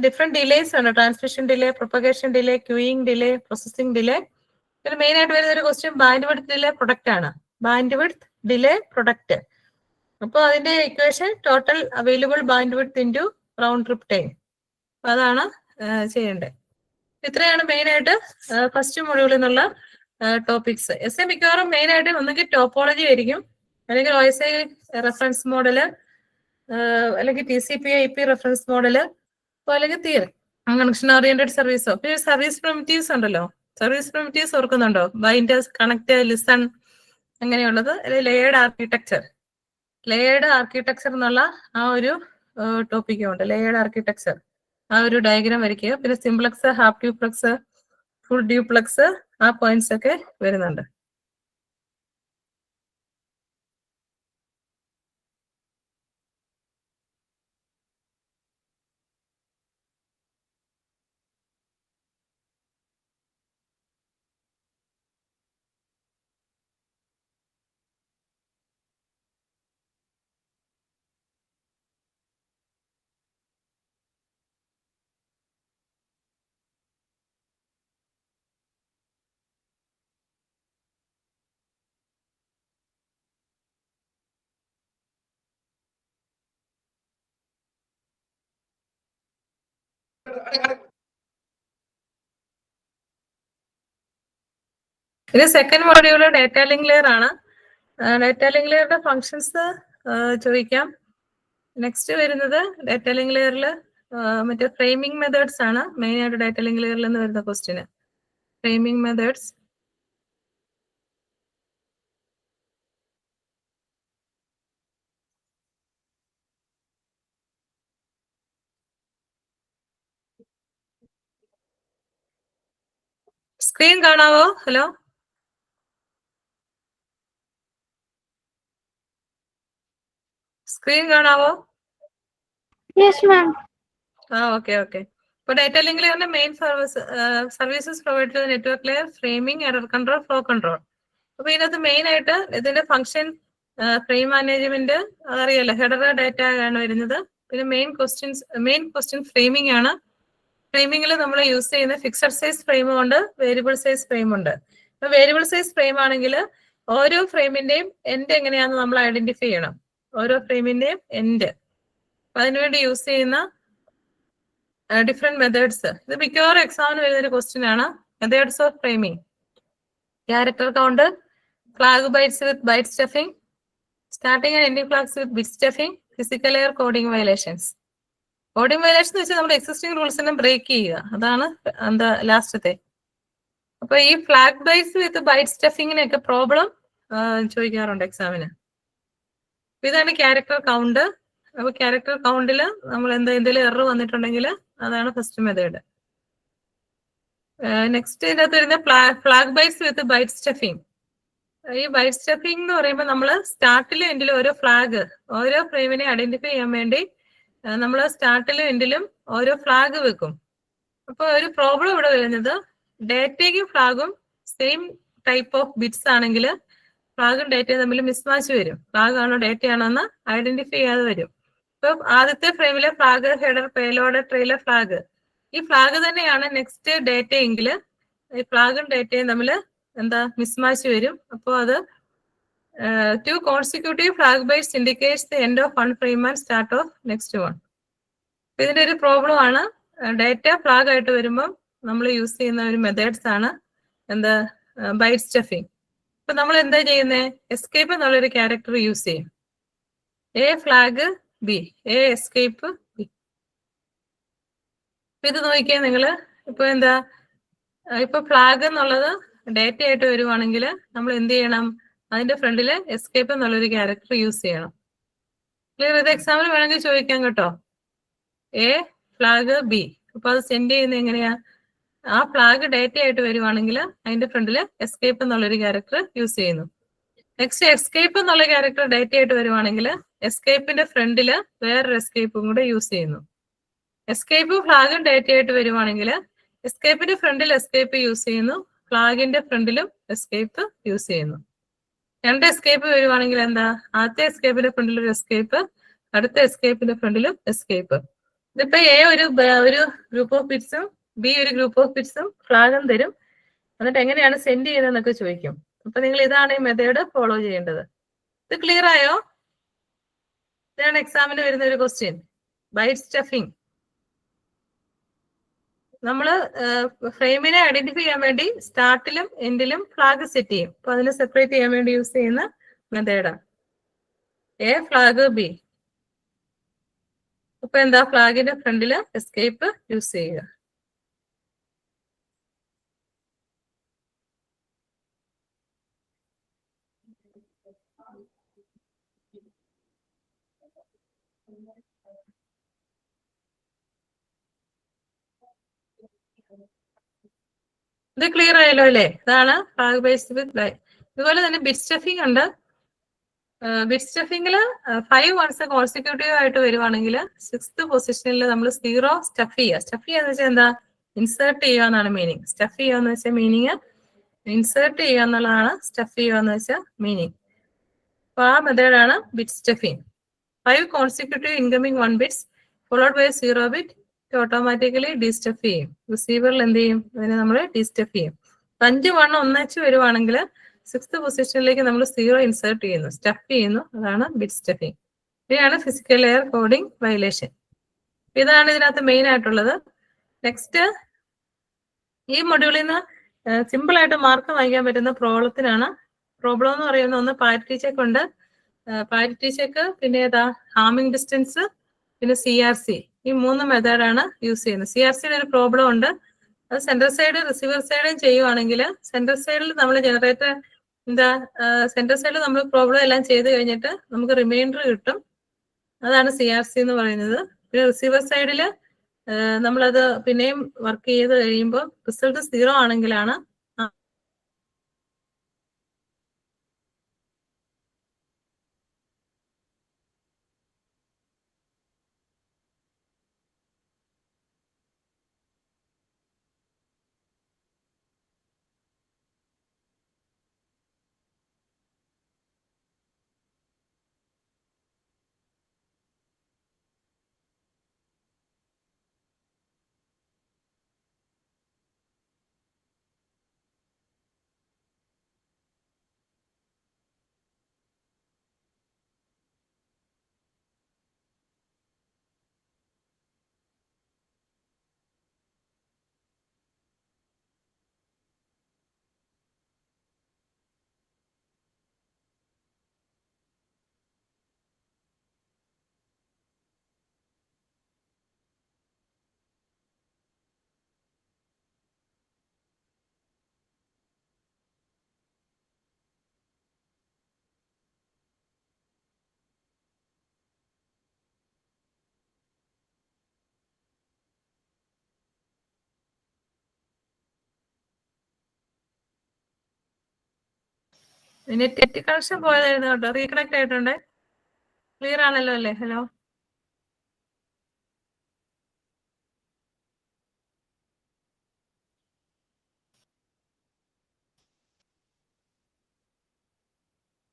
ഡിഫറെന്റ് ഡിലേസ് ഉണ്ട്. Transmission delay, propagation delay, queuing delay, processing delay. ഇതിൽ മെയിൻ ആയിട്ട് വരുന്ന ഒരു ക്വസ്റ്റ്യൻ ബാൻഡ്വിഡ്ത്ത് ഡിലേ പ്രൊഡക്റ്റ് ആണ്. Bandwidth delay product. അപ്പോൾ അതിന്റെ equation total available bandwidth into round trip time. അതാണ് ചെയ്യേണ്ടത്. ഇത്രയാണ് മെയിൻ ആയിട്ട് ഫസ്റ്റ് മൊഡ്യൂളിൽ നിന്നുള്ള ടോപ്പിക്സ്. എസ് എ മിക്കവാറും മെയിൻ ആയിട്ട് ഒന്നുകിൽ ടോപ്പോളജി ആയിരിക്കും, അല്ലെങ്കിൽ OSI റെഫറൻസ് മോഡല്, അല്ലെങ്കിൽ TCP/IP റെഫറൻസ് മോഡല്, അല്ലെങ്കിൽ തിയറി, കണക്ഷൻ ഓറിയന്റഡ് സർവീസോ. പിന്നെ സർവീസ് പ്രിമിറ്റീവ്സ് ഉണ്ടല്ലോ. സർവീസ് പ്രിമിറ്റീവ്സ് ഓർക്കുന്നുണ്ടോ? ബൈൻഡേഴ്സ്, കണക്ട്, ലിസൺ, അങ്ങനെയുള്ളത്. Layered architecture. ലേയേർഡ് ആർക്കിടെക്ചർ എന്നുള്ള ആ ഒരു ടോപ്പിക്കും ഉണ്ട്. ലേയേർഡ് ആർക്കിടെക്ചർ, ആ ഒരു ഡയഗ്രാം വരയ്ക്കുക. പിന്നെ simplex, half duplex, full duplex, ആ പോയിന്റ്സ് ഒക്കെ വരുന്നുണ്ട്. ഇത് second module data link layer ആണ്. ഡേറ്റ ലിങ്ക് ലെയറിന്റെ ഫങ്ഷൻസ് ചോദിക്കാം. നെക്സ്റ്റ് വരുന്നത് ഡേറ്റ ലിങ്ക് ലെയറിൽ മറ്റേ ഫ്രെയിമിംഗ് മെത്തേഡ്സ് ആണ് മെയിൻ ആയിട്ട് ഡേറ്റ ലിങ്ക് ലെയറിൽ നിന്ന് വരുന്ന ക്വസ്റ്റ്യന്. Framing methods. സ്ക്രീൻ കാണാവോ? ഹലോ, സ്ക്രീൻ കാണാവോ? ഓക്കെ. ഇപ്പൊ ഡേറ്റ ലിങ്ക് ലെയറിന്റെ മെയിൻ സർവീസസ് പ്രൊവൈഡ് ചെയ്ത network layer, framing, error control, flow control. അപ്പൊ ഇതിനകത്ത് മെയിൻ ആയിട്ട് ഇതിന്റെ ഫംഗ്ഷൻ ഫ്രെയിം മാനേജ്മെന്റ് അതറിയാലോ, ഹെഡർ ഡേറ്റ ആണ് വരുന്നത്. പിന്നെ മെയിൻ ക്വസ്റ്റ്യൻ ഫ്രെയിമിംഗ് ആണ്. ഫ്രെയിമിംഗിൽ നമ്മൾ യൂസ് ചെയ്യുന്ന ഫിക്സഡ് സൈസ് ഫ്രെയിമും ഉണ്ട്, വേരിയബിൾ സൈസ് ഫ്രെയിം ഉണ്ട്. ഇപ്പൊ വേരിയബിൾ സൈസ് ഫ്രെയിം ആണെങ്കിൽ ഓരോ ഫ്രെയിമിന്റെയും എൻഡ് എങ്ങനെയാണെന്ന് നമ്മൾ ഐഡന്റിഫൈ ചെയ്യണം. ഓരോ ഫ്രെയിമിന്റെയും എൻഡ്. അതിനുവേണ്ടി യൂസ് ചെയ്യുന്ന ഡിഫറെന്റ് മെത്തേഡ്സ്. ഇത് മിക്കവാറും എക്സാമിന് വരുന്ന ഒരു ക്വസ്റ്റ്യൻ ആണ്. Methods of framing: character count, flag bytes with byte stuffing, starting and ending flags with bit stuffing, physical layer coding violations. Coding violation എന്ന് വെച്ചാൽ നമ്മുടെ എക്സിസ്റ്റിംഗ് റൂൾസിനെ ബ്രേക്ക് ചെയ്യുക, അതാണ് എന്താ ലാസ്റ്റത്തെ. അപ്പൊ ഈ flag bytes with byte സ്റ്റഫിങ്ങിനൊക്കെ problem ചോദിക്കാറുണ്ട് എക്സാമിന്. ഇതാണ് ക്യാരക്ടർ കൗണ്ട്. അപ്പൊ ക്യാരക്ടർ കൗണ്ടില് നമ്മൾ എന്തെങ്കിലും എറർ വന്നിട്ടുണ്ടെങ്കിൽ അതാണ് ഫസ്റ്റ് മെത്തേഡ്. നെക്സ്റ്റ് ഇതിനകത്ത് വരുന്ന flag bytes with byte stuffing. ഈ ബൈറ്റ് സ്റ്റഫിംഗ് എന്ന് പറയുമ്പോൾ നമ്മൾ സ്റ്റാർട്ടിലും എൻഡിലും ഓരോ ഫ്ലാഗ്, ഓരോ ഫ്രെയിമിനെ ഐഡന്റിഫൈ ചെയ്യാൻ വേണ്ടി നമ്മൾ സ്റ്റാർട്ടിലും എൻഡിലും ഓരോ ഫ്ലാഗ് വെക്കും. അപ്പൊ ഒരു പ്രോബ്ലം ഇവിടെ വരുന്നത്, ഡേറ്റയ്ക്കും ഫ്ലാഗും സെയിം ടൈപ്പ് ഓഫ് ബിറ്റ്സ് ആണെങ്കിൽ ഫ്ലാഗും ഡേറ്റയും തമ്മിൽ മിസ്മാച്ച് വരും. ഫ്ലാഗ് ആണോ ഡേറ്റ ആണോ എന്ന് ഐഡന്റിഫൈ ചെയ്യാതെ വരും. ഇപ്പൊ ആദ്യത്തെ ഫ്രെയിമിലെ flag, header, payload, trailer flag, ഈ ഫ്ലാഗ് തന്നെയാണ് നെക്സ്റ്റ് ഡേറ്റ എങ്കിൽ ഈ ഫ്ലാഗും ഡേറ്റയും തമ്മിൽ എന്താ മിസ്മാച്ച് വരും. അപ്പോൾ അത് two consecutive flag bytes indicates the end of one frame and start of next one. ഇതിന്റെ ഒരു പ്രോബ്ലം ആണ്. ഡേറ്റ ഫ്ലാഗ് ആയിട്ട് വരുമ്പോൾ നമ്മൾ യൂസ് ചെയ്യുന്ന ഒരു മെത്തേഡ്സ് ആണ് എന്താ ബൈറ്റ് സ്റ്റഫിംഗ്. ഇപ്പൊ നമ്മൾ എന്താ ചെയ്യുന്നത്? എസ്കേപ്പ് എന്നുള്ളൊരു ക്യാരക്ടർ യൂസ് ചെയ്യും. A flag B, A escape B. ഇത് നോക്കിയാൽ നിങ്ങള് ഇപ്പൊ എന്താ ഇപ്പൊ ഫ്ലാഗ് എന്നുള്ളത് ഡേറ്റ ആയിട്ട് വരുവാണെങ്കിൽ നമ്മൾ എന്ത് ചെയ്യണം? അതിന്റെ ഫ്രണ്ടില് എസ്കേപ്പ് എന്നുള്ളൊരു ക്യാരക്ടർ യൂസ് ചെയ്യണം. ക്ലിയർ? ഇത് എക്സാമ്പിൾ വേണമെങ്കിൽ ചോദിക്കാം കേട്ടോ. A flag B. അപ്പൊ അത് സെൻഡ് ചെയ്യുന്നത് എങ്ങനെയാ? ആ ഫ്ലാഗ് ഡേറ്റ ആയിട്ട് വരുവാണെങ്കിൽ അതിന്റെ ഫ്രണ്ടില് എസ്കേപ്പ് എന്നുള്ളൊരു ക്യാരക്ടർ യൂസ് ചെയ്യുന്നു. നെക്സ്റ്റ് എസ്കേപ്പ് എന്നുള്ള ക്യാരക്ടർ ഡേറ്റ ആയിട്ട് വരുവാണെങ്കിൽ എസ്കേപ്പിന്റെ ഫ്രണ്ടില് വേറൊരു എസ്കേപ്പും കൂടെ യൂസ് ചെയ്യുന്നു. എസ്കേപ്പ് ഫ്ലാഗും ഡേറ്റ ആയിട്ട് വരുവാണെങ്കിൽ എസ്കേപ്പിന്റെ ഫ്രണ്ടിൽ എസ്കേപ്പ് യൂസ് ചെയ്യുന്നു, ഫ്ലാഗിന്റെ ഫ്രണ്ടിലും എസ്കേപ്പ് യൂസ് ചെയ്യുന്നു. രണ്ട് എസ്കേപ്പ് വരുവാണെങ്കിൽ എന്താ? ആദ്യത്തെ എസ്കേപ്പിന്റെ ഫ്രണ്ടിൽ ഒരു എസ്കേപ്പ്, അടുത്ത എസ്കേപ്പിന്റെ ഫ്രണ്ടിലും എസ്കേപ്പ്. ഇതിപ്പോ എ ഒരു ഗ്രൂപ്പ് ഓഫ് ബിറ്റ്സും ബി ഒരു ഗ്രൂപ്പ് ഓഫ് ബിറ്റ്സും ഫ്ലാഗും തരും. എന്നിട്ട് എങ്ങനെയാണ് സെൻഡ് ചെയ്യുന്നതെന്നൊക്കെ ചോദിക്കും. അപ്പൊ നിങ്ങൾ ഇതാണ് ഈ മെത്തേഡ് ഫോളോ ചെയ്യേണ്ടത്. ഇത് ക്ലിയർ ആയോ? ഇതാണ് എക്സാമിന് വരുന്ന ഒരു ക്വസ്റ്റ്യൻ. Byte stuffing. നമ്മൾ ഫ്രെയിമിനെ ഐഡന്റിഫൈ ചെയ്യാൻ വേണ്ടി സ്റ്റാർട്ടിലും എൻഡിലും ഫ്ലാഗ് സെറ്റ് ചെയ്യും. അപ്പൊ അതിനെ സെപ്പറേറ്റ് ചെയ്യാൻ വേണ്ടി യൂസ് ചെയ്യുന്ന മെത്തേഡാണ് എ ഫ്ലാഗ് ബി. അപ്പൊ എന്താ? ഫ്ലാഗിന്റെ ഫ്രണ്ടില് എസ്കേപ്പ് യൂസ് ചെയ്യുക. ഇത് ക്ലിയർ ആയല്ലോ അല്ലേ? ഇതാണ് ഫ്ലാഗ് ബേസ്ഡ് വിത്ത് ലൈൻ. ഇതുപോലെ തന്നെ ബിറ്റ് സ്റ്റഫിംഗ് ഉണ്ട്. ബിറ്റ് സ്റ്റഫിംഗിൽ 5 വൺസ് കോൺസിക്യൂട്ടീവ് ആയിട്ട് വരുവാണെങ്കിൽ 6th പൊസിഷനിൽ നമ്മൾ 0 സ്റ്റഫ് ചെയ്യുക. സ്റ്റഫ് ചെയ്യുക എന്ന് വെച്ചാൽ എന്താ? ഇൻസേർട്ട് ചെയ്യുക എന്നാണ് മീനിങ്. സ്റ്റഫ് ചെയ്യുക എന്ന് വെച്ചാൽ മീനിങ് ഇൻസേർട്ട് ചെയ്യുക എന്നുള്ളതാണ് സ്റ്റഫ് ചെയ്യുക എന്ന് വെച്ചാൽ മീനിങ്. അപ്പൊ ആ മെത്തേഡാണ് bit stuffing. 5 consecutive incoming 1 bits followed by 0 bit automatically destuff ചെയ്യും. റിസീവറിൽ എന്ത് ചെയ്യും? അതിനെ നമ്മൾ ഡിസ്റ്റഫ് ചെയ്യും. 5 1 ഒന്നിച്ച് വരുവാണെങ്കിൽ 6th പൊസിഷനിലേക്ക് നമ്മൾ 0 ഇൻസേർട്ട് ചെയ്യുന്നു, സ്റ്റഫ് ചെയ്യുന്നു. അതാണ് ബിറ്റ് സ്റ്റഫിംഗ്. ഇതാണ് ഫിസിക്കൽ ലെയർ കോഡിംഗ് വയലേഷൻ. ഇതാണ് ഇതിനകത്ത് മെയിൻ ആയിട്ടുള്ളത്. നെക്സ്റ്റ്, ഈ മൊഡ്യൂളിൽ നിന്ന് സിമ്പിൾ ആയിട്ട് മാർക്ക് വാങ്ങിക്കാൻ പറ്റുന്ന പ്രോബ്ലത്തിനാണ്. പ്രോബ്ലം എന്ന് പറയുന്ന ഒന്ന് പാരിറ്റി ചെക്ക് ഉണ്ട്. പാരിറ്റി ചെക്ക്, പിന്നെ ഏതാ? ഹാമിംഗ് ഡിസ്റ്റൻസ്, പിന്നെ CRC. ഈ 3 മെത്തേഡാണ് യൂസ് ചെയ്യുന്നത്. CRCയുടെ ഒരു പ്രോബ്ലം ഉണ്ട്. അത് സെൻട്രൽ സൈഡ് റിസീവർ സൈഡും ചെയ്യുവാണെങ്കിൽ സെൻട്രൽ സൈഡിൽ നമ്മൾ ജനറേറ്റർ സെൻട്രൽ സൈഡിൽ നമ്മൾ പ്രോബ്ലം എല്ലാം ചെയ്ത് കഴിഞ്ഞിട്ട് നമുക്ക് റിമൈൻഡർ കിട്ടും. അതാണ് CRC എന്ന് പറയുന്നത്. പിന്നെ റിസീവർ സൈഡിൽ നമ്മളത് പിന്നെയും വർക്ക് ചെയ്ത് കഴിയുമ്പോൾ റിസൾട്ട് 0 ആണെങ്കിലാണ് നെറ്റ് കണക്ഷൻ പോയതായിരുന്നു കേട്ടോ. റീകണക്ട് ആയിട്ടുണ്ട്. ക്ലിയർ ആണല്ലോ അല്ലേ? ഹലോ.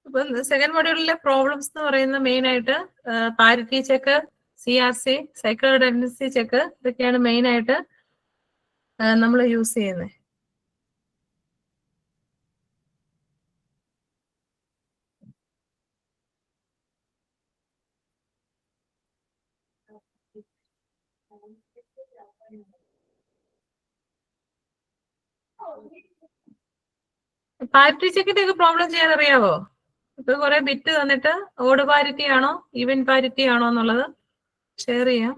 ഇപ്പൊ സെക്കൻഡ് മൊഡ്യൂളിലെ പ്രോബ്ലംസ് എന്ന് പറയുന്ന മെയിൻ ആയിട്ട് parity check, CRC, cycle redundancy check, ഇതൊക്കെയാണ് മെയിൻ ആയിട്ട് നമ്മൾ യൂസ് ചെയ്യുന്നത്. പാരിറ്റി ചെക്കിന്റെ ഒക്കെ പ്രോബ്ലം ചെയ്യാൻ അറിയാവോ? ഇപ്പൊ കുറെ ബിറ്റ് തന്നിട്ട് ഓഡ് പാരിറ്റി ആണോ ഈവൻ പാരിറ്റി ആണോ എന്നുള്ളത് ഷെയർ ചെയ്യാം.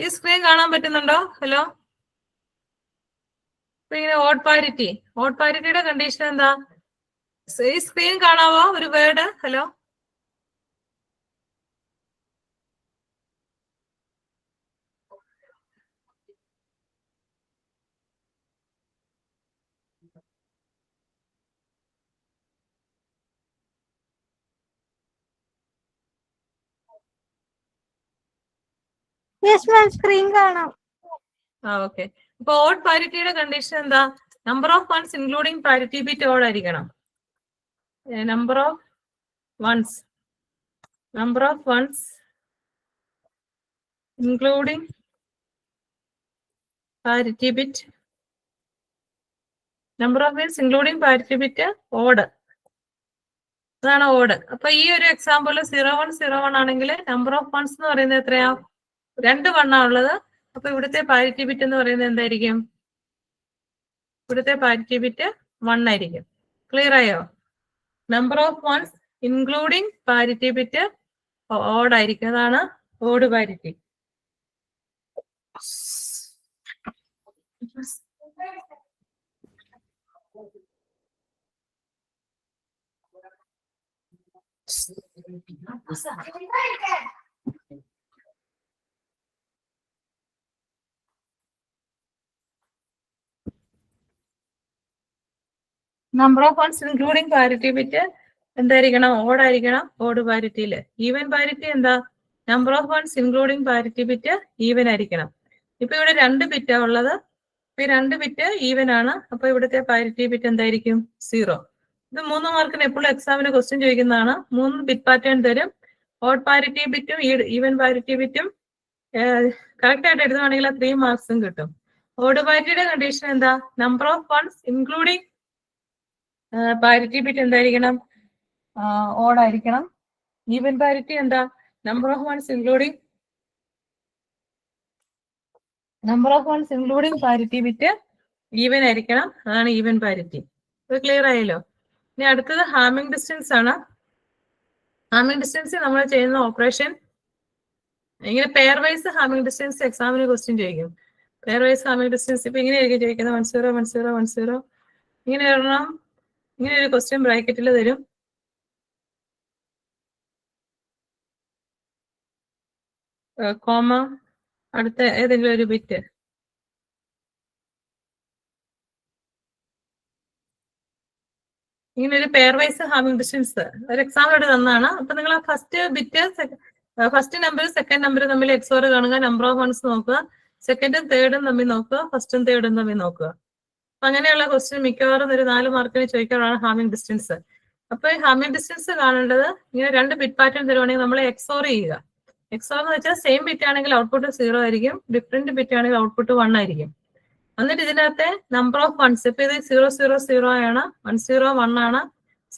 ഈ സ്ക്രീൻ കാണാൻ പറ്റുന്നുണ്ടോ? ഹലോ, ഇങ്ങനെ ഓഡ് പാരിറ്റിയുടെ കണ്ടീഷൻ എന്താ? ഈ സ്ക്രീൻ കാണാവോ? ഒരു വേർഡ്. ഹലോ, സ്ക്രീൻ കാണാം. ഓക്കെ. അപ്പൊ ഓഡ് പാരിറ്റിയുടെ കണ്ടീഷൻ എന്താ? Number of ones including parity bit odd ആയിരിക്കണം. Number of ones including parity bit, number of means including parity bit odd, അതാണ് ഓഡ്. അപ്പൊ ഈ ഒരു എക്സാമ്പിൾ 0101 ആണെങ്കിൽ നമ്പർ ഓഫ് വൺസ് എന്ന് പറയുന്നത് എത്രയാ? 2 വണ്ണാ ഉള്ളത്. അപ്പൊ ഇവിടുത്തെ പാരിറ്റി ബിറ്റ് എന്ന് പറയുന്നത് എന്തായിരിക്കും? ഇവിടുത്തെ പാരിറ്റി ബിറ്റ് 1 ആയിരിക്കും. ക്ലിയർ ആയോ? Number of ones including parity bit odd ആയിരിക്കും, അതാണ് odd parity. Number of ones including parity bit എന്തായിരിക്കണം? ഓഡ് ആയിരിക്കണം. ഓഡ് പാരിറ്റിയില് ഈവൻ പാരിറ്റി എന്താ? Number of ones including parity bit even ആയിരിക്കണം. ഇപ്പൊ ഇവിടെ 2 ബിറ്റാ ഉള്ളത്. ഈ 2 ബിറ്റ് ഈവൻ ആണ്. അപ്പൊ ഇവിടുത്തെ പാരിറ്റി ബിറ്റ് എന്തായിരിക്കും? 0. ഇത് 3 മാർക്കിന് എപ്പോഴും എക്സാമിന് ക്വസ്റ്റ്യൻ ചോദിക്കുന്നതാണ്. 3 ബിറ്റ് പാറ്റേൺ തരും. Odd parity ബിറ്റും even parity ബിറ്റും correct ആയിട്ട് എഴുതുകയാണെങ്കിൽ 3 മാർക്സും കിട്ടും. ഓഡ് പാരിറ്റിയുടെ കണ്ടീഷൻ എന്താ? Number of ones including parity bit എന്തായിരിക്കണം? ഓഡ് ആയിരിക്കണം. ഈവൻ പാരിറ്റി എന്താ? Number of ones including parity bit even ആയിരിക്കണം, അതാണ് ഈവൻ പാരിറ്റി. ഇത് ക്ലിയർ ആയല്ലോ? ഇനി അടുത്തത് ഹാമിംഗ് ഡിസ്റ്റൻസ് ആണ്. ഹാമിംഗ് ഡിസ്റ്റൻസ് നമ്മൾ ചെയ്യുന്ന ഓപ്പറേഷൻ ഇങ്ങനെ പെയർ വൈസ് ഹാമിംഗ് ഡിസ്റ്റൻസ് എക്സാമിന് ക്വസ്റ്റ്യൻ ചോദിക്കും. പെയർ വൈസ് ഹാമിംഗ് ഡിസ്റ്റൻസ് ഇപ്പൊ ഇങ്ങനെയായിരിക്കും ചോദിക്കുന്നത്. 10 10 10 ഇങ്ങനെ എഴുതണം. ഇങ്ങനെ ഒരു ക്വസ്റ്റ്യൻ ബ്രാക്കറ്റിൽ തരും. കോമ അടുത്ത ഏതെങ്കിലും ഒരു ബിറ്റ്. ഇങ്ങനെ ഒരു പെയർ വൈസ് ഹാമിംഗ് ഡിസ്റ്റൻസ് ഒരു എക്സാമ്പിൾ തന്നാണ്. അപ്പൊ നിങ്ങൾ first bit first number second number തമ്മിൽ എക്സോർ കാണുക, നമ്പർ ഓഫ് വൺസ് നോക്കുക, സെക്കൻഡും തേർഡും തമ്മിൽ നോക്കുക, ഫസ്റ്റും തേർഡും തമ്മിൽ നോക്കുക. അപ്പൊ അങ്ങനെയുള്ള ക്വസ്റ്റ്യൻ മിക്കവാറും ഒരു 4 മാർക്കിന് ചോദിക്കാറാണ് ഹാമിംഗ് ഡിസ്റ്റൻസ്. അപ്പൊ ഈ ഹാമിംഗ് ഡിസ്റ്റൻസ് കാണേണ്ടത് ഇങ്ങനെ 2 ബിറ്റ് പാറ്റേൺ തരുവാണെങ്കിൽ നമ്മൾ എക്സോർ ചെയ്യുക. എക്സോർ എന്ന് വെച്ചാൽ സെയിം ബിറ്റ് ആണെങ്കിൽ ഔട്ട്പുട്ട് 0 ആയിരിക്കും, ഡിഫറെന്റ് ബിറ്റ് ആണെങ്കിൽ ഔട്ട്പുട്ട് 1 ആയിരിക്കും. എന്നിട്ട് ഇതിനകത്തെ നമ്പർ ഓഫ് വൺസ് ഇപ്പൊ ഇത് 0 0 0 ആണ്, 1 0 1 ആണ്,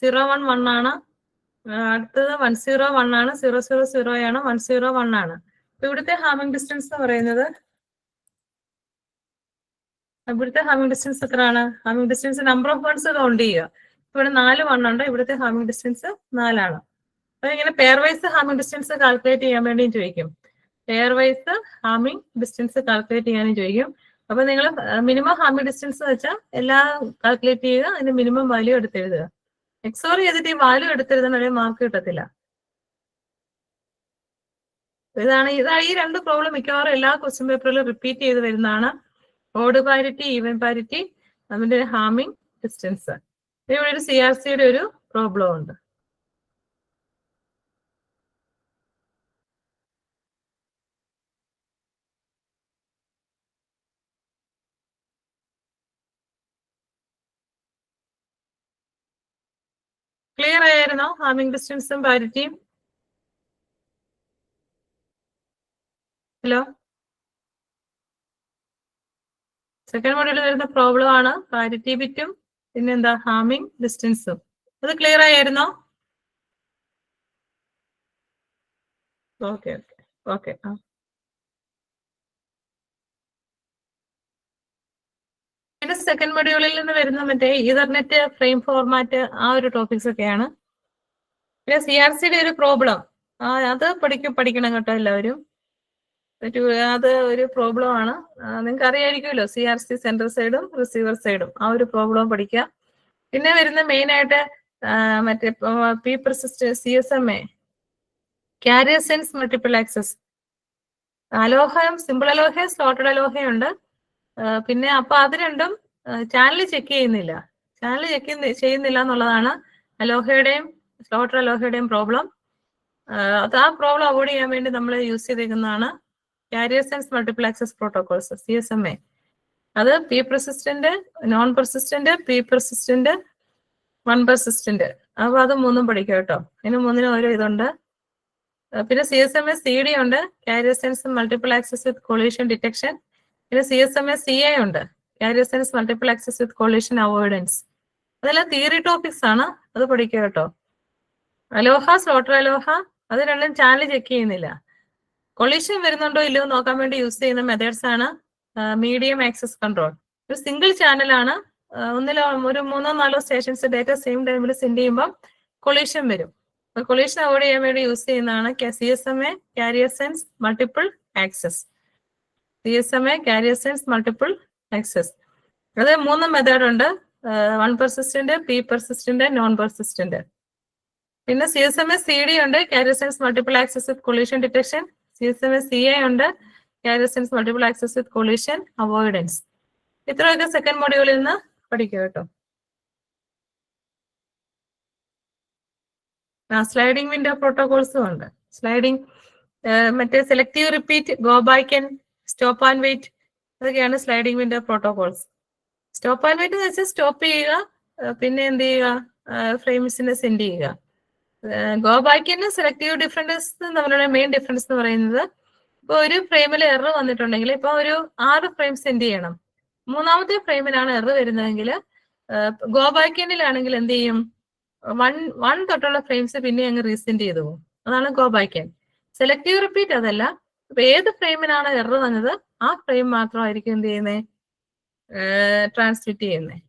0 1 1 ആണ്, അടുത്തത് 1 0 1 ആണ്, 0 0 0 ആണ്, 1 0 1 ആണ്. അപ്പൊ ഇവിടുത്തെ ഹാമിംഗ് ഡിസ്റ്റൻസ് എന്ന് പറയുന്നത് എത്രയാണ്? Hamming distance number of ones count ചെയ്യുക. ഇവിടെ 4 1 ഉണ്ട്, ഇവിടുത്തെ ഹാമിംഗ് ഡിസ്റ്റൻസ് 4 ആണ്. അപ്പൊ ഇങ്ങനെ pairwise Hamming distance calculate ചെയ്യാൻ വേണ്ടിയും ചോദിക്കും. Pairwise Hamming distance calculate ചെയ്യാനും ചോദിക്കും. അപ്പൊ നിങ്ങൾ മിനിമം ഹാമിംഗ് ഡിസ്റ്റൻസ് വെച്ചാൽ എല്ലാം കാൽക്കുലേറ്റ് ചെയ്യുക, അതിന്റെ മിനിമം വാല്യൂ എടുത്തെഴുതുക. എക്സോർ ചെയ്തിട്ട് ഈ വാല്യൂ എടുത്തെഴുതുന്ന മാർക്ക് കിട്ടത്തില്ല. ഇതാണ് ഈ 2 പ്രോബ്ലം മിക്കവാറും എല്ലാ ക്വസ്റ്റ്യൻ പേപ്പറിലും റിപ്പീറ്റ് ചെയ്ത് വരുന്നതാണ്. ഓഡ് പാരിറ്റി, ഈവൻ പാരിറ്റി, അതിന്റെ ഹാമിംഗ് ഡിസ്റ്റൻസ്. ഇവിടെ ഒരു CRCയുടെ ഒരു പ്രോബ്ലം ഉണ്ട്. ക്ലിയർ ആയിരുന്നോ ഹാമിംഗ് ഡിസ്റ്റൻസും പാരിറ്റിയും? ഹലോ, സെക്കൻഡ് മോഡലിൽ വരുന്ന പ്രോബ്ലം ആണ് പാരിറ്റി ബിറ്റും പിന്നെന്താ ഹാമിംഗ് ഡിസ്റ്റൻസും. അത് ക്ലിയർ ആയിരുന്നോ? Okay okay okay. പിന്നെ സെക്കൻഡ് മൊഡ്യൂളിൽ നിന്ന് വരുന്ന മറ്റേ ഈതർനെറ്റ് ഫ്രെയിം ഫോർമാറ്റ് ആ ഒരു ടോപ്പിക്സ് ഒക്കെയാണ്. പിന്നെ CRCയുടെ ഒരു പ്രോബ്ലം അത് പഠിക്കണം കേട്ടോ എല്ലാവരും. അത് ഒരു പ്രോബ്ലം ആണ്. നിങ്ങൾക്ക് അറിയായിരിക്കുമല്ലോ, CRC സെൻട്രൽ സൈഡും റിസീവർ സൈഡും ആ ഒരു പ്രോബ്ലം പഠിക്കുക. പിന്നെ വരുന്ന മെയിൻ ആയിട്ട് മറ്റേ p persist CSMA, carrier sense multiple access, അലോഹയും സിമ്പിൾ അലോഹയും സ്ലോട്ടഡ് അലോഹയും ഉണ്ട്. പിന്നെ അപ്പൊ അത് രണ്ടും ചാനൽ ചെക്ക് ചെയ്യുന്നില്ല. ചാനൽ ചെക്ക് ചെയ്യുന്നില്ല എന്നുള്ളതാണ് അലോഹയുടെയും സ്ലോട്ടഡ് അലോഹയുടെയും പ്രോബ്ലം. അത് ആ പ്രോബ്ലം അവോയ്ഡ് ചെയ്യാൻ വേണ്ടി നമ്മൾ യൂസ് ചെയ്തിരിക്കുന്നതാണ് carrier sense multiple access protocols, CSMA. അത് p persistent, non persistent, p persistent, one persistent. അപ്പൊ അത് മൂന്നും പഠിക്കുക കേട്ടോ. ഇതിന് മൂന്നിനും ഓരോ ഇതുണ്ട്. പിന്നെ CSMA CD ഉണ്ട്, കാരിയർ സെൻസ് മൾട്ടിപ്പിൾ ആക്സസ് വിത്ത് കൊളീഷൻ ഡിറ്റക്ഷൻ. പിന്നെ CSMA CA ഉണ്ട്, കാരിയർ സെൻസ് മൾട്ടിപ്പിൾ ആക്സസ് വിത്ത് കൊളീഷൻ അവോയ്ഡൻസ്. അതെല്ലാം തിയറി ടോപ്പിക്സ് ആണ്, അത് പഠിക്കുക കേട്ടോ. അലോഹ, സ്ലോട്ടർ അലോഹ, അത് രണ്ടും ചാനൽ ചെക്ക് ചെയ്യുന്നില്ല. കൊളീഷൻ വരുന്നുണ്ടോ ഇല്ലയോ നോക്കാൻ വേണ്ടി യൂസ് ചെയ്യുന്ന മെത്തേഡ്സ് ആണ് മീഡിയം ആക്സസ് കൺട്രോൾ. ഒരു സിംഗിൾ ചാനലാണ്, ഒന്നിലോ ഒരു 3-4 സ്റ്റേഷൻസ് ഡേറ്റ സെയിം ടൈമിൽ സെൻഡ് ചെയ്യുമ്പോൾ കൊളീഷൻ വരും. കൊളീഷൻ അവോയ്ഡ് ചെയ്യാൻ വേണ്ടി യൂസ് ചെയ്യുന്നതാണ് CSMA, carrier sense multiple access. CSMA, carrier sense multiple access. അത് 3 മെത്തേഡ് ഉണ്ട്, one persistent, p persistent, non persistent. പിന്നെ CSMA CD ഉണ്ട്, കാരിയർ സെൻസ് മൾട്ടിപ്പിൾ ആക്സസ് വിത്ത് കൊളീഷൻ ഡിറ്റക്ഷൻ. CSMA CA ഉണ്ട്, carrier sense multiple access വിത്ത് collision avoidance. ഇത്രയൊക്കെ second മൊഡ്യൂളിൽ നിന്ന് പഠിക്കുക കേട്ടോ. സ്ലൈഡിംഗ് വിൻഡോ പ്രോട്ടോകോൾസും ഉണ്ട്. സ്ലൈഡിംഗ് മറ്റേ selective repeat, go back and stop and wait, അതൊക്കെയാണ് sliding window protocols. Stop and wait എന്ന് വെച്ചാൽ സ്റ്റോപ്പ് ചെയ്യുക, പിന്നെ എന്ത് ചെയ്യുക, ഫ്രെയിംസിനെ സെൻഡ് ചെയ്യുക. ഗോ ബാക്കിന് സെലക്റ്റീവ് ഡിഫറൻസ് തമ്മിലുള്ള മെയിൻ ഡിഫറൻസ് എന്ന് പറയുന്നത്, ഇപ്പൊ ഒരു ഫ്രെയിമിൽ എറർ വന്നിട്ടുണ്ടെങ്കിൽ ഇപ്പൊ ഒരു 6 ഫ്രെയിം സെൻഡ് ചെയ്യണം. 3-ാമത്തെ ഫ്രെയിമിലാണ് എറർ വരുന്നതെങ്കിൽ ഗോ ബാക്കിനിലാണെങ്കിൽ എന്ത് ചെയ്യും, വൺ തൊട്ടുള്ള ഫ്രെയിംസ് പിന്നെ അങ്ങ് റീസെൻഡ് ചെയ്തു പോകും. അതാണ് ഗോ ബാക്ക്. സെലക്റ്റീവ് റിപ്പീറ്റ് അതല്ല, ഇപ്പൊ ഏത് ഫ്രെയിമിനാണ് എറർ വന്നത് ആ ഫ്രെയിം മാത്രമായിരിക്കും എന്ത് ചെയ്യുന്നത്, ട്രാൻസ്മിറ്റ് ചെയ്യുന്നത്.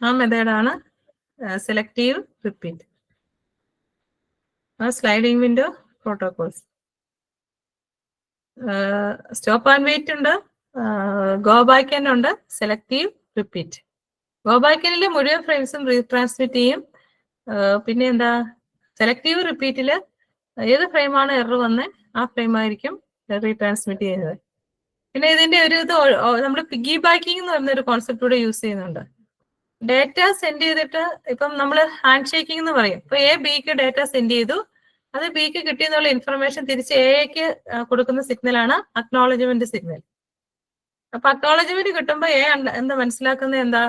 ആ മെത്തേഡാണ് selective repeat. Sliding window protocols. Stop and wait ഉണ്ട്, ഗോ ബാക്ക് ഉണ്ട്, സെലക്റ്റീവ് റിപ്പീറ്റ്. ഗോ ബാക്കിനിൽ മുഴുവൻ ഫ്രെയിംസും റീട്രാൻസ്മിറ്റ് ചെയ്യും. പിന്നെ എന്താ, സെലക്റ്റീവ് റിപ്പീറ്റിൽ ഏത് ഫ്രെയിമാണ് എറർ വന്നത് ആ ഫ്രെയിം ആയിരിക്കും റീട്രാൻസ്മിറ്റ് ചെയ്യുന്നത്. പിന്നെ ഇതിന്റെ ഒരു ഇത് നമ്മൾ പിഗി ബാക്കിംഗ് എന്ന് പറയുന്ന ഒരു കോൺസെപ്റ്റ് കൂടെ യൂസ് ചെയ്യുന്നുണ്ട്. ഡേറ്റ സെൻഡ് ചെയ്തിട്ട് ഇപ്പം നമ്മൾ ഹാൻഡ് ഷേക്കിംഗ് എന്ന് പറയും. ഇപ്പൊ ബിക്ക് ഡേറ്റ സെൻഡ് ചെയ്തു, അത് ബിക്ക് കിട്ടിയെന്നുള്ള ഇൻഫർമേഷൻ തിരിച്ച് എക്ക് കൊടുക്കുന്ന സിഗ്നലാണ് അക്നോളജ്മെന്റ് സിഗ്നൽ. അപ്പൊ അക്നോളജ്മെന്റ് കിട്ടുമ്പോൾ എന്താ മനസ്സിലാക്കുന്നത്, എന്താ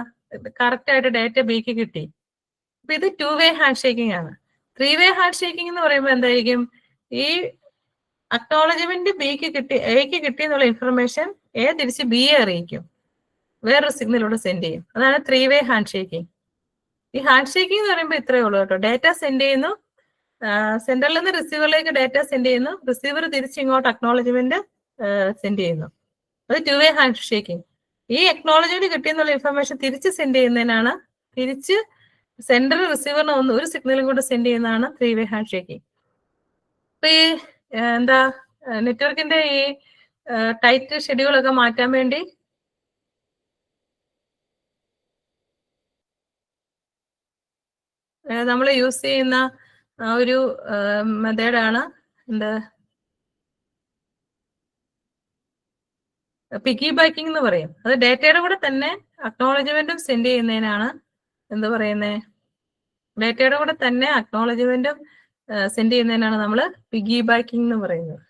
കറക്റ്റ് ആയിട്ട് ഡേറ്റ ബിക്ക് കിട്ടി. അപ്പൊ ഇത് 2 വേ ഹാൻഡ് ഷേക്കിംഗ് ആണ്. 3 വേ ഹാൻഡ് ഷേക്കിംഗ് എന്ന് പറയുമ്പോൾ എന്തായിരിക്കും, ഈ അക്നോളജ്മെന്റ് എക്ക് കിട്ടിയെന്നുള്ള ഇൻഫർമേഷൻ തിരിച്ച് ബിയെ അറിയിക്കും, വേറൊരു സിഗ്നലൂടെ സെൻഡ് ചെയ്യും. അതാണ് 3 വേ ഹാൻഡ് ഷേക്കിംഗ്. ഈ ഹാൻഡ് ഷേക്കിംഗ് എന്ന് പറയുമ്പോൾ ഇത്രയേ ഉള്ളൂ കേട്ടോ. ഡേറ്റ സെൻഡ് ചെയ്യുന്നു, സെൻറ്ററിൽ നിന്ന് റിസീവറിലേക്ക് ഡേറ്റ സെൻഡ് ചെയ്യുന്നു, റിസീവർ തിരിച്ച് ഇങ്ങോട്ട് അക്നോളജ്മെന്റ് സെൻഡ് ചെയ്യുന്നു. അത് 2 വേ ഹാൻഡ് ഷേക്കിംഗ്. ഈ അക്നോളജ്മെന്റ് കിട്ടിയെന്നുള്ള ഇൻഫർമേഷൻ തിരിച്ച് സെൻഡ് ചെയ്യുന്നതിനാണ്, തിരിച്ച് സെൻഡർ റിസീവറിന് ഒരു സിഗ്നലും കൂടെ സെൻഡ് ചെയ്യുന്നതാണ് 3 വേ ഹാൻഡ് ഷേക്കിംഗ്. അപ്പൊ ഈ എന്താ നെറ്റ്വർക്കിന്റെ ഈ ടൈറ്റ് ഷെഡ്യൂളൊക്കെ മാറ്റാൻ വേണ്ടി നമ്മൾ യൂസ് ചെയ്യുന്ന ഒരു മെത്തേഡാണ് എന്താ പിക്കി ബാക്കിംഗ് എന്ന് പറയും. അത് ഡേറ്റയുടെ കൂടെ തന്നെ അക്നോളജ്മെന്റും സെൻഡ് ചെയ്യുന്നതിനാണ് എന്ത് പറയുന്നത്, ഡേറ്റയുടെ കൂടെ തന്നെ അക്നോളജ്മെന്റും സെൻഡ് ചെയ്യുന്നതിനാണ് നമ്മൾ പിഗി ബാക്കിംഗ് എന്ന് പറയുന്നത്.